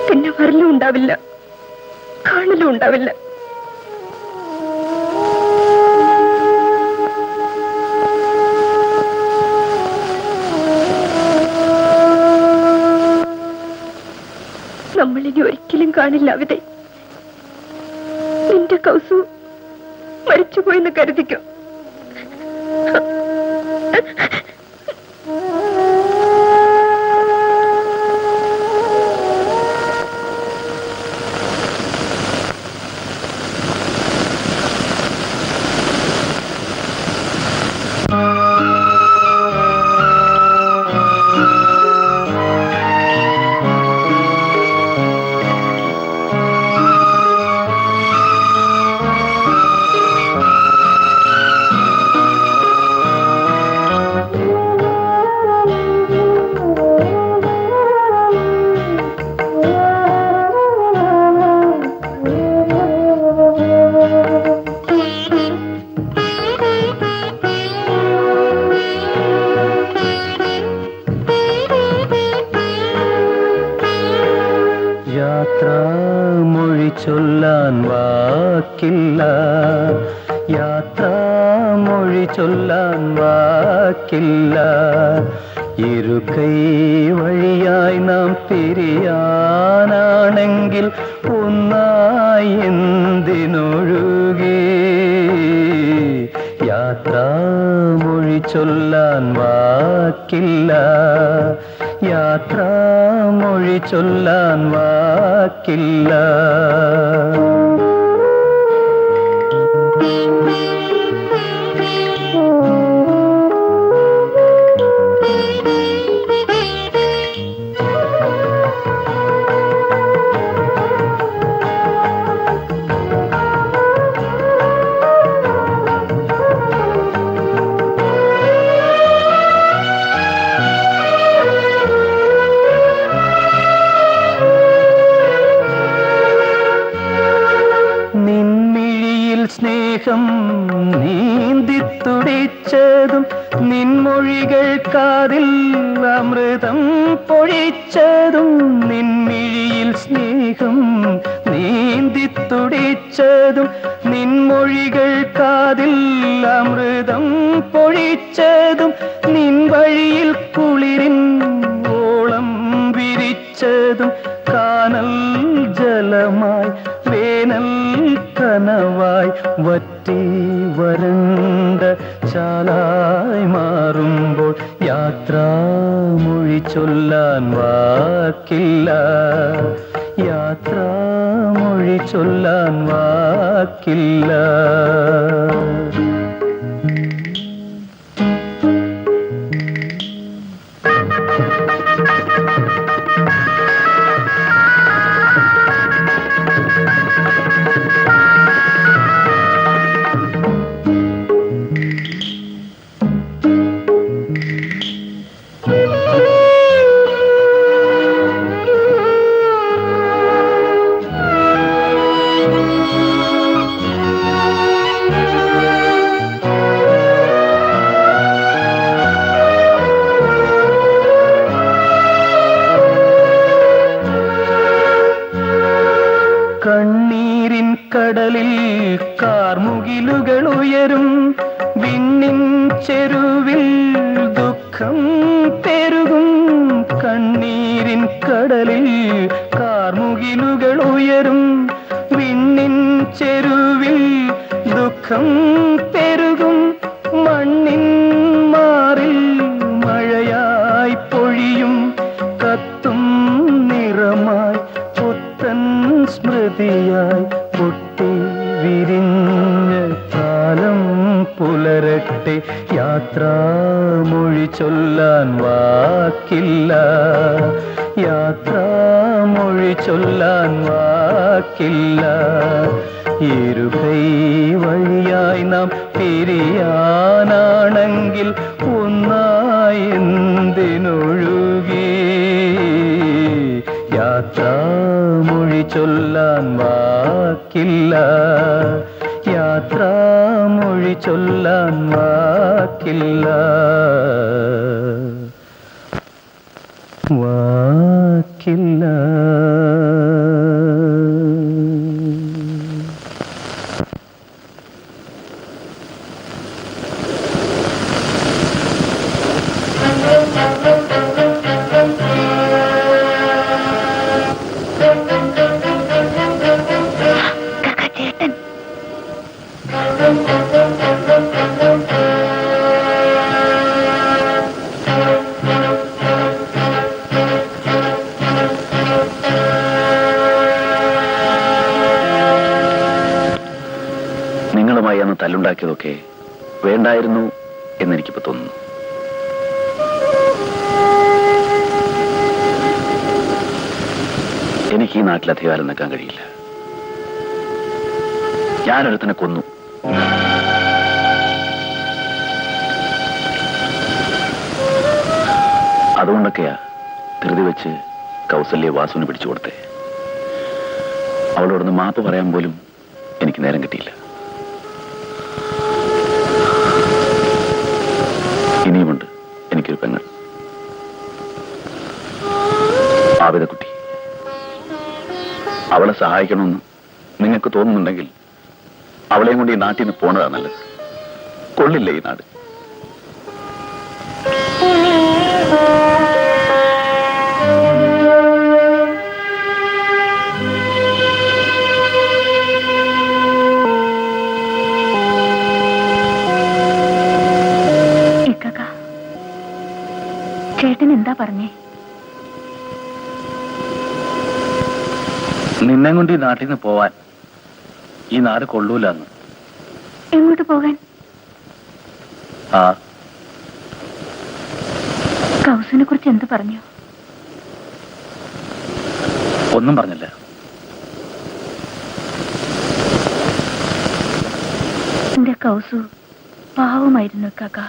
പിന്നെ വരലും ഉണ്ടാവില്ല, കാണലും ഉണ്ടാവില്ല. നമ്മളിനി ഒരിക്കലും കാണില്ല അവിടെ. നിന്റെ കൗസു മരിച്ചുപോയെന്ന് കരുതിക്കോ. വാക്കില്ല, യാത്രാമൊഴി ചൊല്ലാൻ വാക്കില്ല. ഇരുകൈ വഴിയായി നാം പിരിയാനാണെങ്കിൽ ഒന്നായി എന്തിനൊഴുകി? യാത്രാമൊഴി ചൊല്ലാൻ വാക്കില്ല, യാത്രാമൊഴി ചൊല്ലാൻ വാക്കില്ല. സ്നേഹം നീന്തിത്തുടിച്ചതും നിൻമൊഴികൾ കാതിൽ അമൃതം പൊഴിച്ചതും. നിൻമിഴിയിൽ സ്നേഹം നീന്തിത്തുടിച്ചതും നിൻമൊഴികൾ കാതിൽ അമൃതം പൊഴിച്ചതും. നിൻ വഴിയിൽ കുളിരിൻ ഓളം വിരിച്ചതും. കാനൽ ജലമായി വേനൽ കനവായി വറ്റി വരണ്ട ചാലായി മാറുമ്പോൾ യാത്രാമൊഴി ചൊല്ലാൻ വാക്കില്ല, യാത്രാമൊഴി ചൊല്ലാൻ വാക്കില്ല. കണ്ണീരിൻ കടലിൽ കാർമുകിലുകൾ ഉയരും. വിണ്ണിൻ ചെരുവിൽ ദുഃഖം പെരുകും. കണ്ണീരിൻ കടലിൽ കാർമുകിലുകൾ ഉയരും. വിണ്ണിൻ ചെരുവിൽ ദുഃഖം പെരുകും. മണ്ണിൻ മാറിൽ മഴയായി പൊഴിയും. കത്തും നിറമായി പുത്തൻ സ്മൃതിയായി പൊട്ടി വിരിഞ്ഞ കാലം പുലരട്ടെ. യാത്രാമൊഴി ചൊല്ലാൻ വാക്കില്ല, യാത്രാമൊഴി ചൊല്ലാൻ വാക്കില്ല. ഇരുകൈ വഴിയായി നാം പിരിയാനാണെങ്കിൽ ഒന്നായി എന്തിനൊഴുകി? യാത്രാമൊഴി ചൊല്ലാൻ വാക്കില്ല, യാത്രാമൊഴി ചൊല്ലാൻ വാക്കില്ല, വാക്കില്ല. നിങ്ങളുമായി അന്ന് തല്ലുണ്ടാക്കിയതൊക്കെ വേണ്ടായിരുന്നു എന്നെനിക്കിപ്പോ തോന്നുന്നു. എനിക്ക് ഈ നാട്ടിൽ അധികാരം നിൽക്കാൻ കഴിയില്ല. ഞാനൊരുത്തനെ കൊന്നു. അതുകൊണ്ടൊക്കെയാ ധൃതി വെച്ച് കൗസല്യെ വാസുവിന് പിടിച്ചു കൊടുത്തേ. അവളോടൊന്ന് മാപ്പ് പറയാൻ പോലും എനിക്ക് നേരം കിട്ടിയില്ല. ഇനിയുമുണ്ട് എനിക്കൊരു പെങ്ങൾ, ആവിതക്കുട്ടി. അവളെ സഹായിക്കണമെന്ന് നിങ്ങൾക്ക് തോന്നുന്നുണ്ടെങ്കിൽ അവളെയും കൊണ്ട് ഈ നാട്ടിൽ നിന്ന് പോണതാ നല്ലത്. കൊള്ളില്ല ഈ നാട്. ചേട്ടൻ എന്താ പറഞ്ഞേ? നിന്നെ കൊണ്ട് ഈ നാട്ടിൽ നിന്ന് പോവാൻ ഈ നാട് കൊള്ളൂലെന്ന്. എങ്ങോട്ട് പോകാൻ? ആ കൗസിനെ കുറിച്ച് എന്ത് പറഞ്ഞു? ഒന്നും പറഞ്ഞില്ല. എന്റെ കൗസു പാവമായിരുന്നു കാക്ക.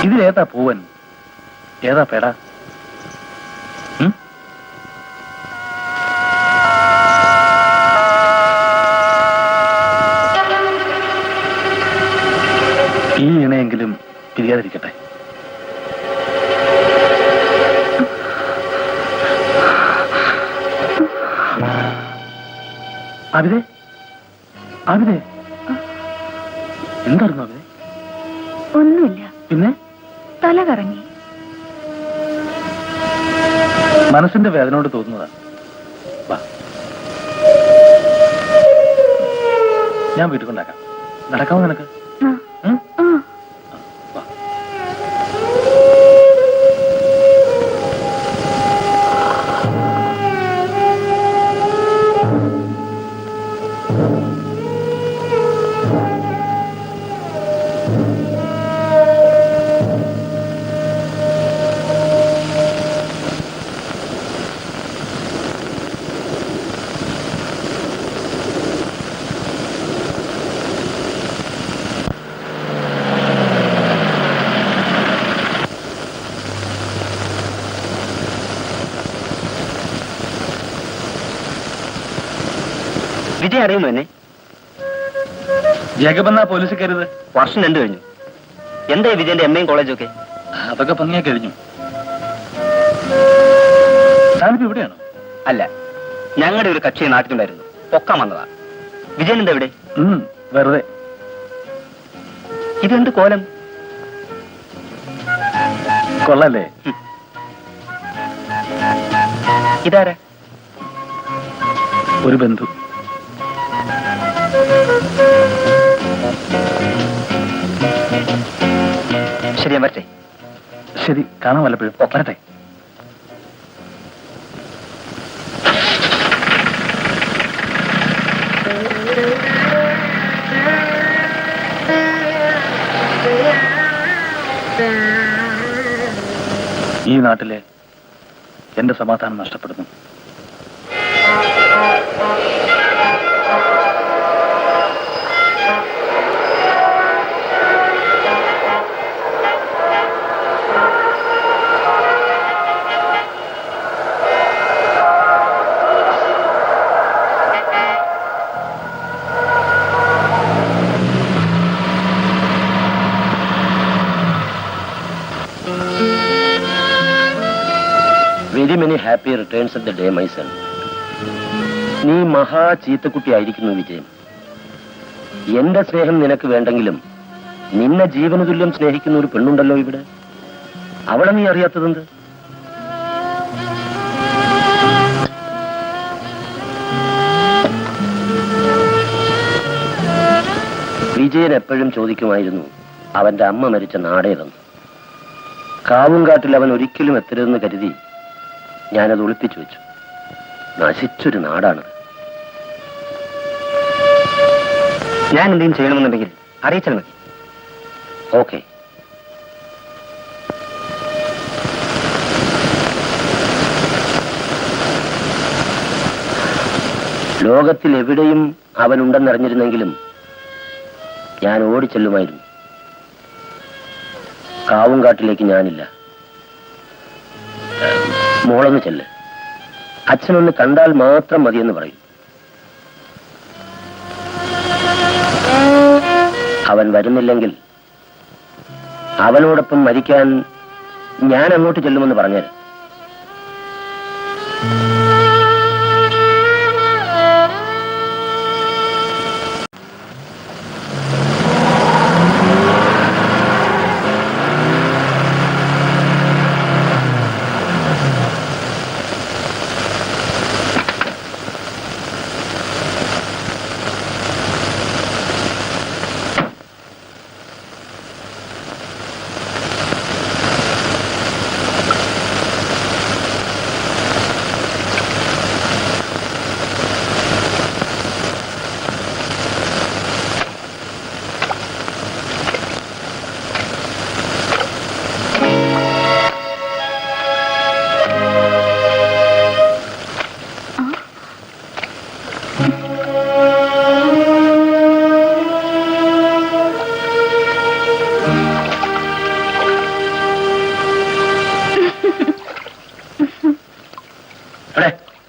ഇതിലേതാ പൂവൻ, ഏതാ പേട? ഈ ഇണയെങ്കിലും പിരിയാതിരിക്കട്ടെ. അവിതേ അവിതേ എന്തായിരുന്നു അവിതേ? ഒന്നുമില്ല. പിന്നെ തല കറങ്ങി. മനസ്സിന്റെ വേദനയോട് തോന്നുന്നതാ. ഞാൻ വീട്ടിൽ കൊണ്ടാക്കാം. നടക്കാമോ നിനക്ക്? വിജയ് അറിയുന്നു എന്നെ? ജേക്കബെന്നാ പോലീസ് കയറിയത്. വർഷം 2 കഴിഞ്ഞു. എന്തായി വിജയന്റെ MA കോളേജും ഒക്കെ? അതൊക്കെ ഭംഗിയാ കഴിഞ്ഞു. താനിപ്പോ ഇവിടെയാണോ? അല്ല, ഞങ്ങളുടെ ഒരു കക്ഷി നാട്ടിലുണ്ടായിരുന്നു, പൊക്കാൻ വന്നതാ. വിജയൻ എന്താ ഇവിടെ? വെറുതെ. ഇതെന്ത് കോലം? കൊള്ളല്ലേ? ഇതാരാ? ഒരു ബന്ധു. ശരി, ഞാൻ വരട്ടെ. ശരി, കാണാൻ വല്ലപ്പോഴും. വരട്ടെ. ഈ നാട്ടിലെ എന്റെ സമാധാനം നഷ്ടപ്പെടുന്നു. Very many happy returns of the day my son. നീ മഹാ ചീത്തക്കുട്ടിയായിരിക്കുന്നു വിജയൻ. എന്റെ സ്നേഹം നിനക്ക് വേണ്ടെങ്കിലും നിന്നെ ജീവന തുല്യം സ്നേഹിക്കുന്ന ഒരു പെണ്ണുണ്ടല്ലോ ഇവിടെ. അവളെ നീ അറിയാത്തതെന്ത്? വിജയൻ എപ്പോഴും ചോദിക്കുമായിരുന്നു അവന്റെ അമ്മ മരിച്ച നാടേതെന്ന്. കാവുംകാട്ടിൽ അവൻ ഒരിക്കലും എത്തരുതെന്ന് കരുതി ഞാനത് ഒളിപ്പിച്ചു വെച്ചു. നശിച്ചൊരു നാടാണ്. ഞാൻ എന്തെങ്കിലും ചെയ്യണമെന്നുണ്ടെങ്കിൽ അറിയിച്ചാൽ മതി. ഓക്കെ. ലോകത്തിൽ എവിടെയും അവനുണ്ടെന്നറിഞ്ഞിരുന്നെങ്കിലും ഞാൻ ഓടിച്ചെല്ലുമായിരുന്നു. കാവുംകാട്ടിലേക്ക് ഞാനില്ല. മോളൊന്ന് ചെല്ല്. അച്ഛനൊന്ന് കണ്ടാൽ മാത്രം മതിയെന്ന് പറയും. അവൻ വരുന്നില്ലെങ്കിൽ അവനോടൊപ്പം മരിക്കാൻ ഞാൻ അങ്ങോട്ട് ചെല്ലുമെന്ന് പറഞ്ഞേര്.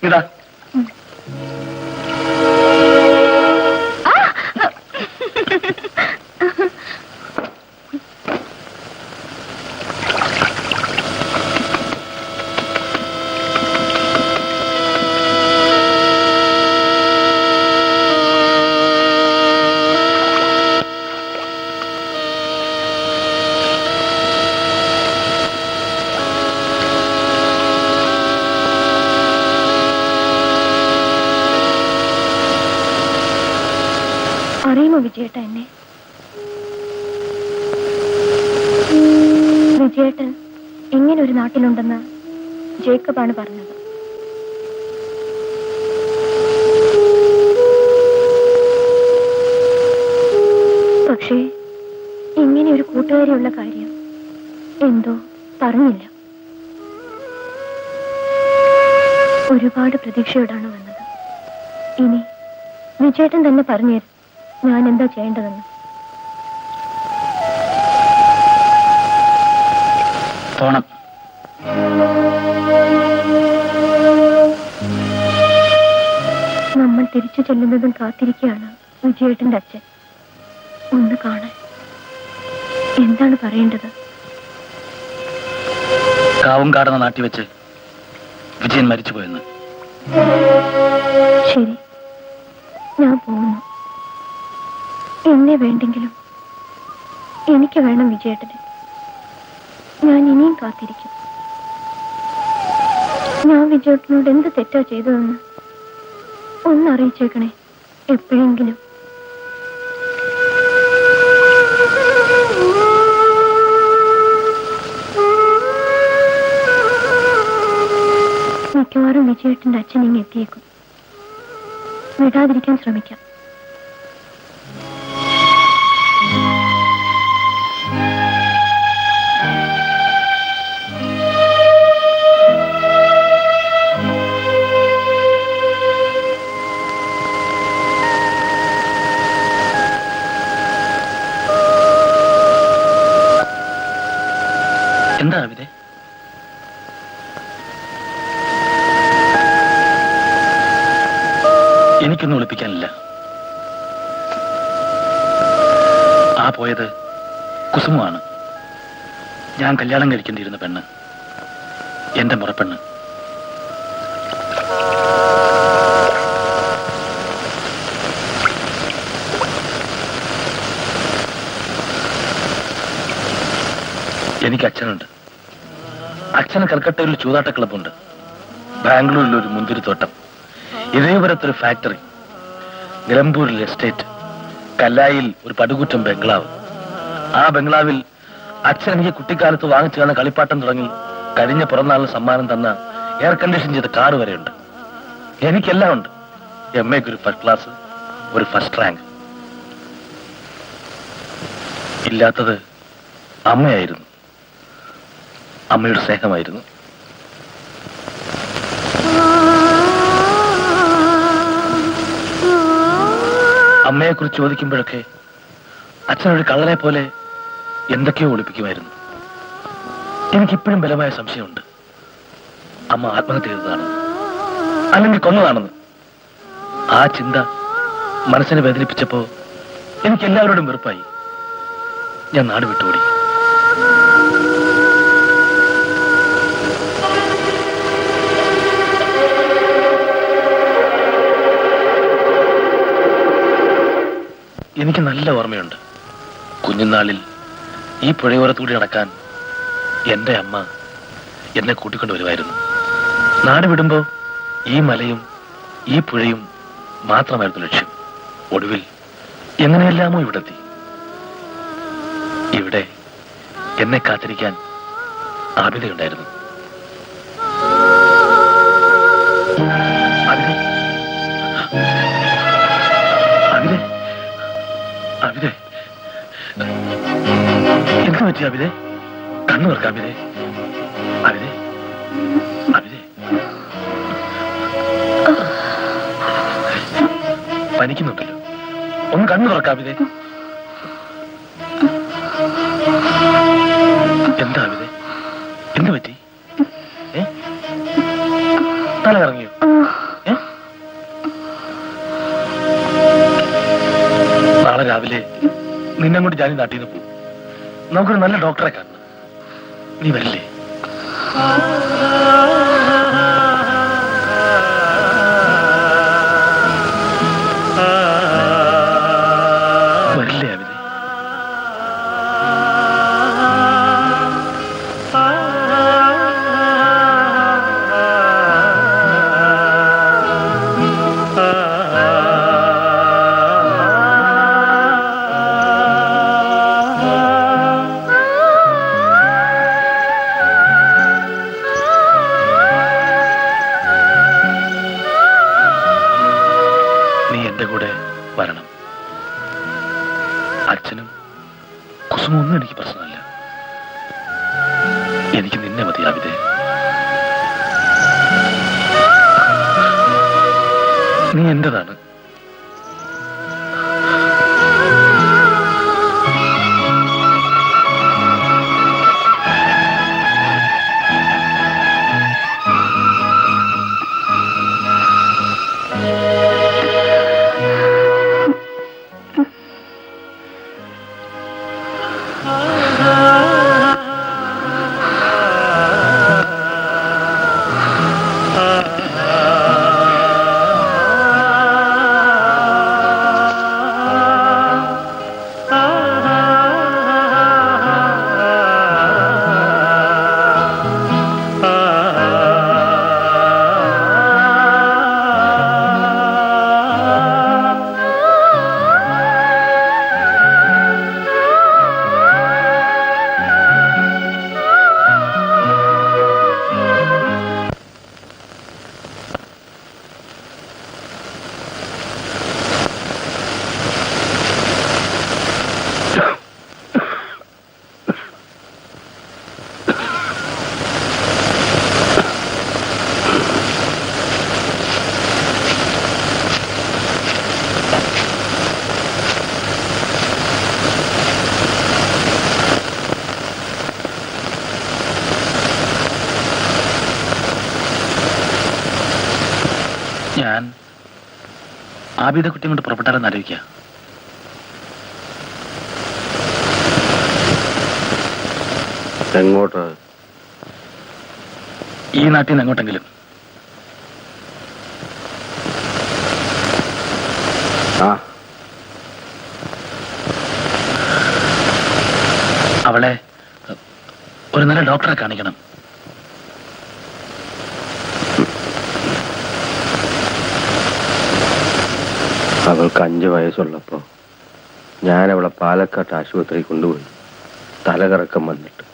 ഇതാ അറിയുമോ വിജയേട്ട എന്നെ? വിജയേട്ടൻ ഇങ്ങനെ ഒരു നാട്ടിലുണ്ടെന്ന് ജേക്കബാണ് പറഞ്ഞത്. പക്ഷേ ഇങ്ങനെ ഒരു കൂട്ടുകാരിയുള്ള കാര്യം എന്തോ പറഞ്ഞില്ല. ഒരുപാട് പ്രതീക്ഷയോടാണ് വന്നത്. ഇനി വിജയേട്ടൻ തന്നെ പറഞ്ഞു തരും ഞാൻ എന്താ ചെയ്യേണ്ടതെന്ന്. പോണം. നമ്മൾ തിരിച്ചു ചെല്ലുന്നതും കാത്തിരിക്കുകയാണ് വിജയേട്ടന്റെ അച്ഛൻ. ഒന്ന് കാണാൻ. എന്താണ് പറയേണ്ടത്? കാവും കാടുന്ന നാട്ടി വെച്ച് വിജയൻ മരിച്ചുപോയെന്ന്. ശരി, ഞാൻ പോകുന്നു. എന്നെ വേണ്ടെങ്കിലും എനിക്ക് വേണം വിജയേട്ടനെ. ഞാൻ ഇനിയും കാത്തിരിക്കും. ഞാൻ വിജയേട്ടനോട് എന്ത് തെറ്റാ ചെയ്തതെന്ന് ഒന്നറിയിച്ചേക്കണേ എപ്പോഴെങ്കിലും. മിക്കവാറും വിജയേട്ടന്റെ അച്ഛൻ ഇങ്ങ് എത്തിയേക്കും. വിടാതിരിക്കാൻ ശ്രമിക്കാം. എന്താ അവിടെ? എനിക്കൊന്നും ഒളിപ്പിക്കാനില്ല. ആ പോയത് കുസുമമാണ്. ഞാൻ കല്യാണം കഴിക്കേണ്ടിയിരുന്ന പെണ്ണ്, എന്റെ മുറപ്പെണ്ണ്. എനിക്ക് അച്ഛനുണ്ട്. അച്ഛന് കൽക്കട്ടയിൽ ഒരു ചൂതാട്ട ക്ലബുണ്ട്. ബാംഗ്ലൂരിൽ ഒരു മുന്തിരിത്തോട്ടം, ഇതേപുരത്തൊരു ഫാക്ടറി, നിലമ്പൂരിൽ എസ്റ്റേറ്റ്, കല്ലായിൽ ഒരു പടുകൂറ്റം ബംഗ്ലാവ്. ആ ബംഗ്ലാവിൽ അച്ഛൻ എനിക്ക് കുട്ടിക്കാലത്ത് വാങ്ങിച്ചു തന്ന കളിപ്പാട്ടം തുടങ്ങി കഴിഞ്ഞ പിറന്നാളിന് സമ്മാനം തന്ന എയർ കണ്ടീഷൻ ചെയ്ത കാറ് വരെയുണ്ട്. എനിക്കെല്ലാം ഉണ്ട്. എംഎക്ക് ഒരു ഫസ്റ്റ് ക്ലാസ്, ഒരു ഫസ്റ്റ് റാങ്ക്. ഇല്ലാത്തത് അമ്മയായിരുന്നു. അമ്മയുടെ സ്നേഹമായിരുന്നു. അമ്മയെക്കുറിച്ച് ചോദിക്കുമ്പോഴൊക്കെ അച്ഛനൊരു കള്ളനെ പോലെ എന്തൊക്കെയോ ഒളിപ്പിക്കുമായിരുന്നു. എനിക്കിപ്പോഴും ബലമായ സംശയമുണ്ട് അമ്മ ആത്മഹത്യ ചെയ്തതാണ്. അല്ലെങ്കിൽ കൊന്നതാണെന്ന്. ആ ചിന്ത മനസ്സിനെ വേദനിപ്പിച്ചപ്പോ എനിക്ക് എല്ലാവരോടും വെറുപ്പായി. ഞാൻ നാട് വിട്ടോടി. എനിക്ക് നല്ല ഓർമ്മയുണ്ട്. കുഞ്ഞുനാളിൽ ഈ പുഴയോരത്തൂടി നടക്കാൻ എന്റെ അമ്മ എന്നെ കൂട്ടിക്കൊണ്ടു വരുമായിരുന്നു. നാട് വിടുമ്പോ ഈ മലയും ഈ പുഴയും മാത്രമായിരുന്നു ലക്ഷ്യം. ഒടുവിൽ എങ്ങനെയെല്ലാമോ ഇവിടെത്തി. ഇവിടെ എന്നെ കാത്തിരിക്കാൻ ആബിദയുണ്ടായിരുന്നു. ആബിദേ, ആബിദേ, ആബിദേ, എന്ത് പറ്റി ആബിദേ? കണ്ണു തുറക്കാം ആബിദേ. ആബിദേ, ആബിദേ, പനിക്കുന്നുണ്ടല്ലോ, ഒന്ന് കണ്ണു തുറക്കാം ആബിദേ. എന്താ ആബിദേ, എന്ത് പറ്റി? തല കറങ്ങിയോ? നാളെ രാവിലെ നിന്നെ കൊണ്ട് ജാനി നാട്ടിൽ നിന്ന് പോകും. നമുക്കൊരു നല്ല ഡോക്ടറെ കാണണം. നീ വരില്ലേ? വരില്ലേ ആബിദേ? നീ എന്റെ കൂടെ വരണം. അച്ഛനും കുസുമൊന്നും ഒന്നും എനിക്ക് പ്രശ്നമല്ല. എനിക്ക് നിന്നെ മതി ആബിദേ. നീ എന്റേതാണ്. ഞാൻ ആബിദ കുട്ടിയും കൊണ്ട് പുറപ്പെട്ടാലെന്ന് ആലോചിക്കുക. എങ്ങോട്ട്? ഈ നാട്ടിൽ നിന്ന് എങ്ങോട്ടെങ്കിലും. അവളെ ഒരു നല്ല ഡോക്ടറെ കാണിക്കണം. അവൾക്ക് 5 വയസ്സുള്ളപ്പോ ഞാൻ അവളെ പാലക്കാട്ട് ആശുപത്രി കൊണ്ടുപോയി. തലകറക്കം വന്നിട്ട്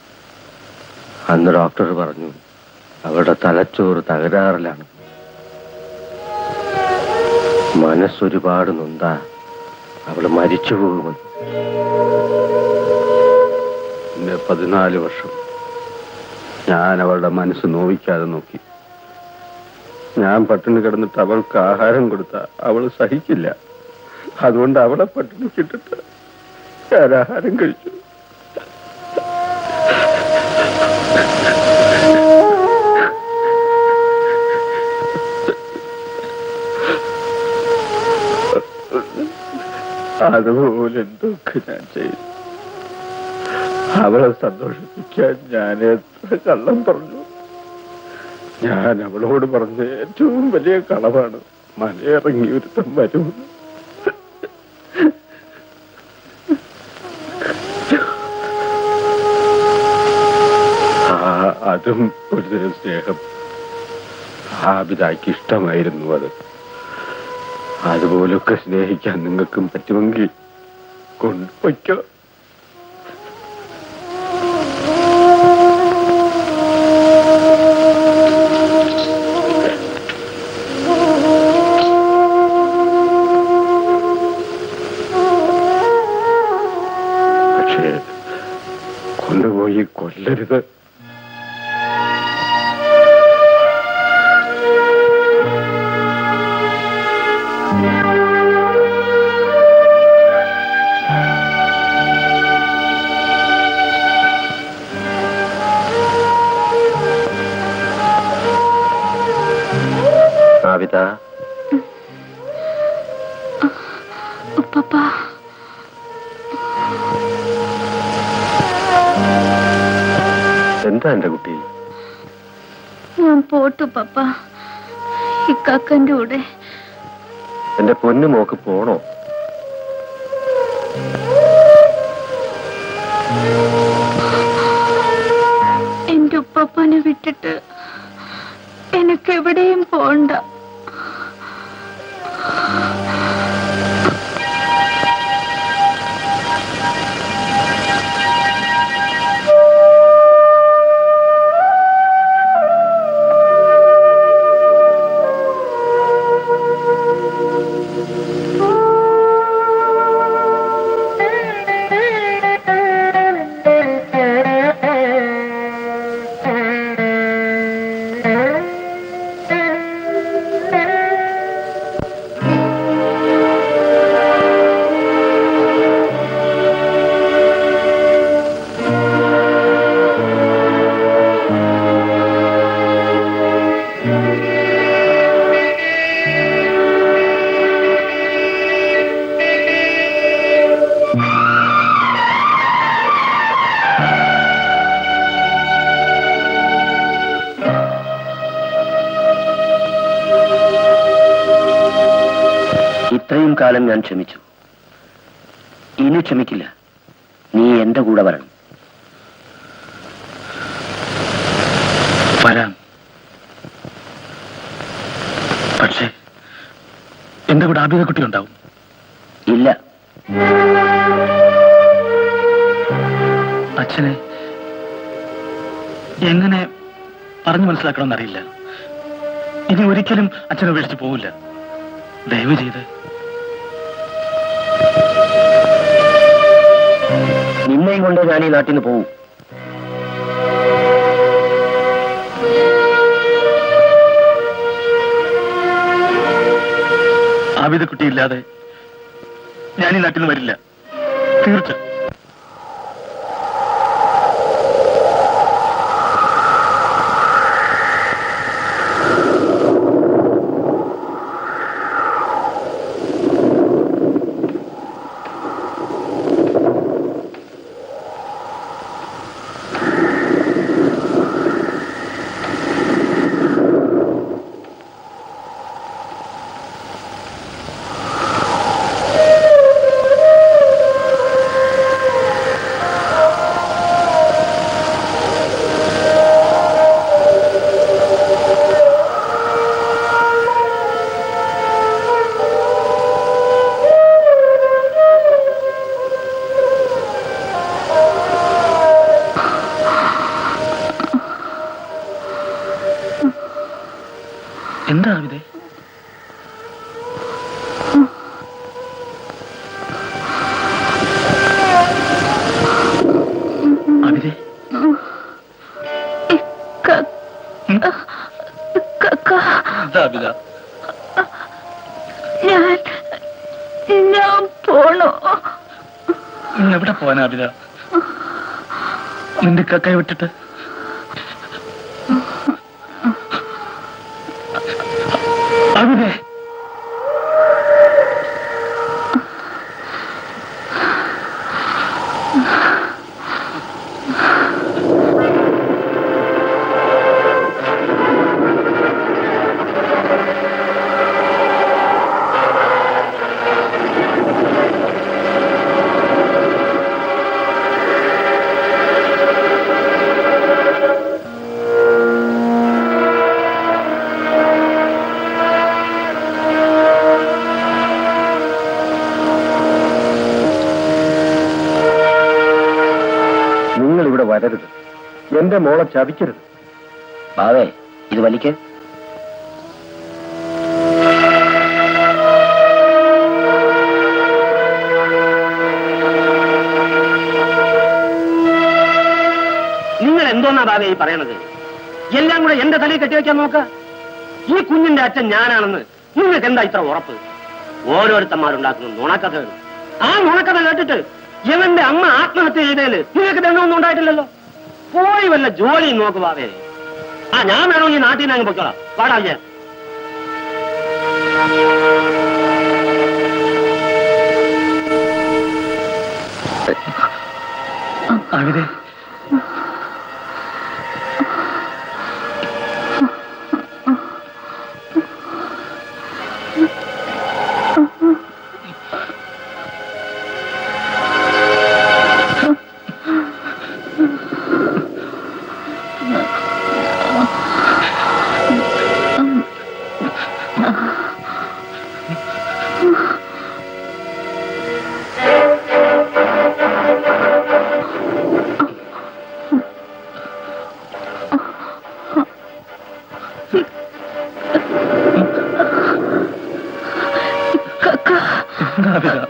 അന്ന് ഡോക്ടർ പറഞ്ഞു അവളുടെ തലച്ചോറ് തകരാറിലാണ്. മനസ്സൊരുപാട് നൊന്താ അവള് മരിച്ചു പോകുമെന്ന്. 14 വർഷം ഞാൻ അവളുടെ മനസ്സ് നോവിക്കാതെ നോക്കി. ഞാൻ പട്ടിണി കിടന്നിട്ട് അവൾക്ക് ആഹാരം കൊടുത്ത അവള് സഹിക്കില്ല. അതുകൊണ്ട് അവളെ പട്ടിണി കിട്ടിട്ട് ഞാൻ ആഹാരം കഴിച്ചു. അതുപോലെ എന്തൊക്കെ ഞാൻ ചെയ്തു. അവളെ സന്തോഷിപ്പിക്കാൻ ഞാൻ എത്ര കള്ളം പറഞ്ഞു. ഞാൻ അവളോട് പറഞ്ഞ ഏറ്റവും വലിയ കളവാണ് മലയിറങ്ങി ഒരുത്തം വരുമെന്ന്. അതും ഒരു സ്നേഹം. ആബിദാക്ക് ഇഷ്ടമായിരുന്നു അത്. അതുപോലൊക്കെ സ്നേഹിക്കാൻ നിങ്ങൾക്കും പറ്റുമെങ്കിൽ കൊണ്ടുപോയിക്കോ. പക്ഷേ കൊണ്ടുപോയി കൊല്ലരുത്. ആബിദ, ഉപ്പപ്പ, എന്താ എന്റെ കുട്ടി? ഞാൻ പോട്ടു പപ്പ, ഇക്കാക്കന്റെ കൂടെ. എന്റെ പൊന്നു മോക്ക് പോണോ? എന്റെ ഉപ്പപ്പനെ വിട്ടിട്ട് എനിക്ക് എവിടെയും പോണ്ട. ഇത്രയും കാലം ഞാൻ ക്ഷമിച്ചു. ഇനി ക്ഷമിക്കില്ല. നീ എന്റെ കൂടെ വരണം. വരാം. പക്ഷേ എന്റെ കൂടെ ആബിദ കുട്ടി ഉണ്ടാവും. ഇല്ല. അച്ഛനെ എങ്ങനെ പറഞ്ഞു മനസ്സിലാക്കണമെന്നറിയില്ല. ഇനി ഒരിക്കലും അച്ഛനെ ഉപേക്ഷിച്ച് പോവില്ല. ദയവ് ചെയ്ത്. നിന്നെയും കൊണ്ട് ഞാൻ ഈ നാട്ടിൽ നിന്ന് പോവും. ആബിദ കുട്ടിയില്ലാതെ ഞാൻ ഈ നാട്ടിൽ നിന്ന് വരില്ല. തീർച്ച. എന്താ ആബിദേ? ആബിദേ, എന്താ ആബിദ? ഞാൻ പോണോ? എവിടെ പോവാനാ ആബിദ? നിന്റെ കക്കയെ വിട്ടിട്ട്? ആബിദേ, തരരുത്. എന്റെ മോളെ ചതിക്കരുത്. ബാവേ ഇത് വലിക്ക്. നിങ്ങൾ എന്തോന്നാ ബാബേ ഈ പറയണത്? എല്ലാം കൂടെ എന്റെ തലയിൽ കെട്ടിവെക്കാൻ നോക്ക. ഈ കുഞ്ഞിന്റെ അച്ഛൻ ഞാനാണെന്ന് നിങ്ങൾക്ക് എന്താ ഇത്ര ഉറപ്പ്? ഓരോരുത്തന്മാരുണ്ടാക്കുന്ന നുണക്കഥകൾ. ആ നുണക്കഥ കേട്ടിട്ട് ഇവന്റെ അമ്മ ആത്മഹത്യ ചെയ്തേല് നിങ്ങൾക്ക് ദണ്ണമൊന്നും ഉണ്ടായിട്ടില്ലല്ലോ. പോയി വല്ല ജോലി നോക്ക് ബാബേ. ഞാൻ വേണമെങ്കിൽ നാട്ടിൽ നിന്ന് അങ്ങ് പൊയ്ക്കോളാം. പാടാ. അവിടെ എന്താ പറയാ?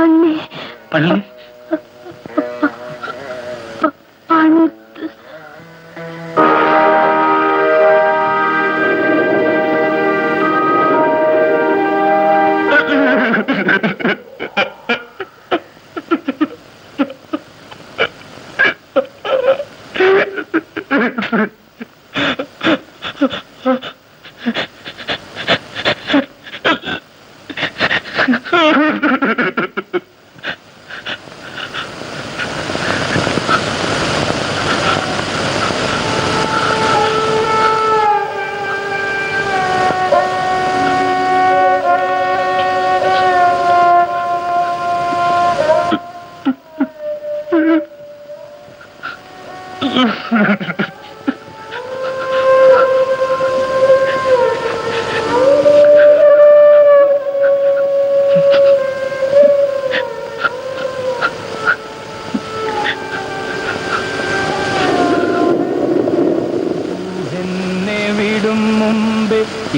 പള്ളി പള്ളി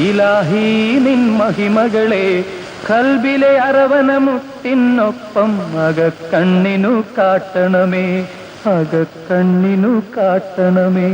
ഇലാഹി നിൻ മഹിമകളെ കൽബിലെ അരവനമുത്തിനൊപ്പം അകക്കണ്ണിനു കാട്ടണമേ, അകക്കണ്ണിനു കാട്ടണമേ.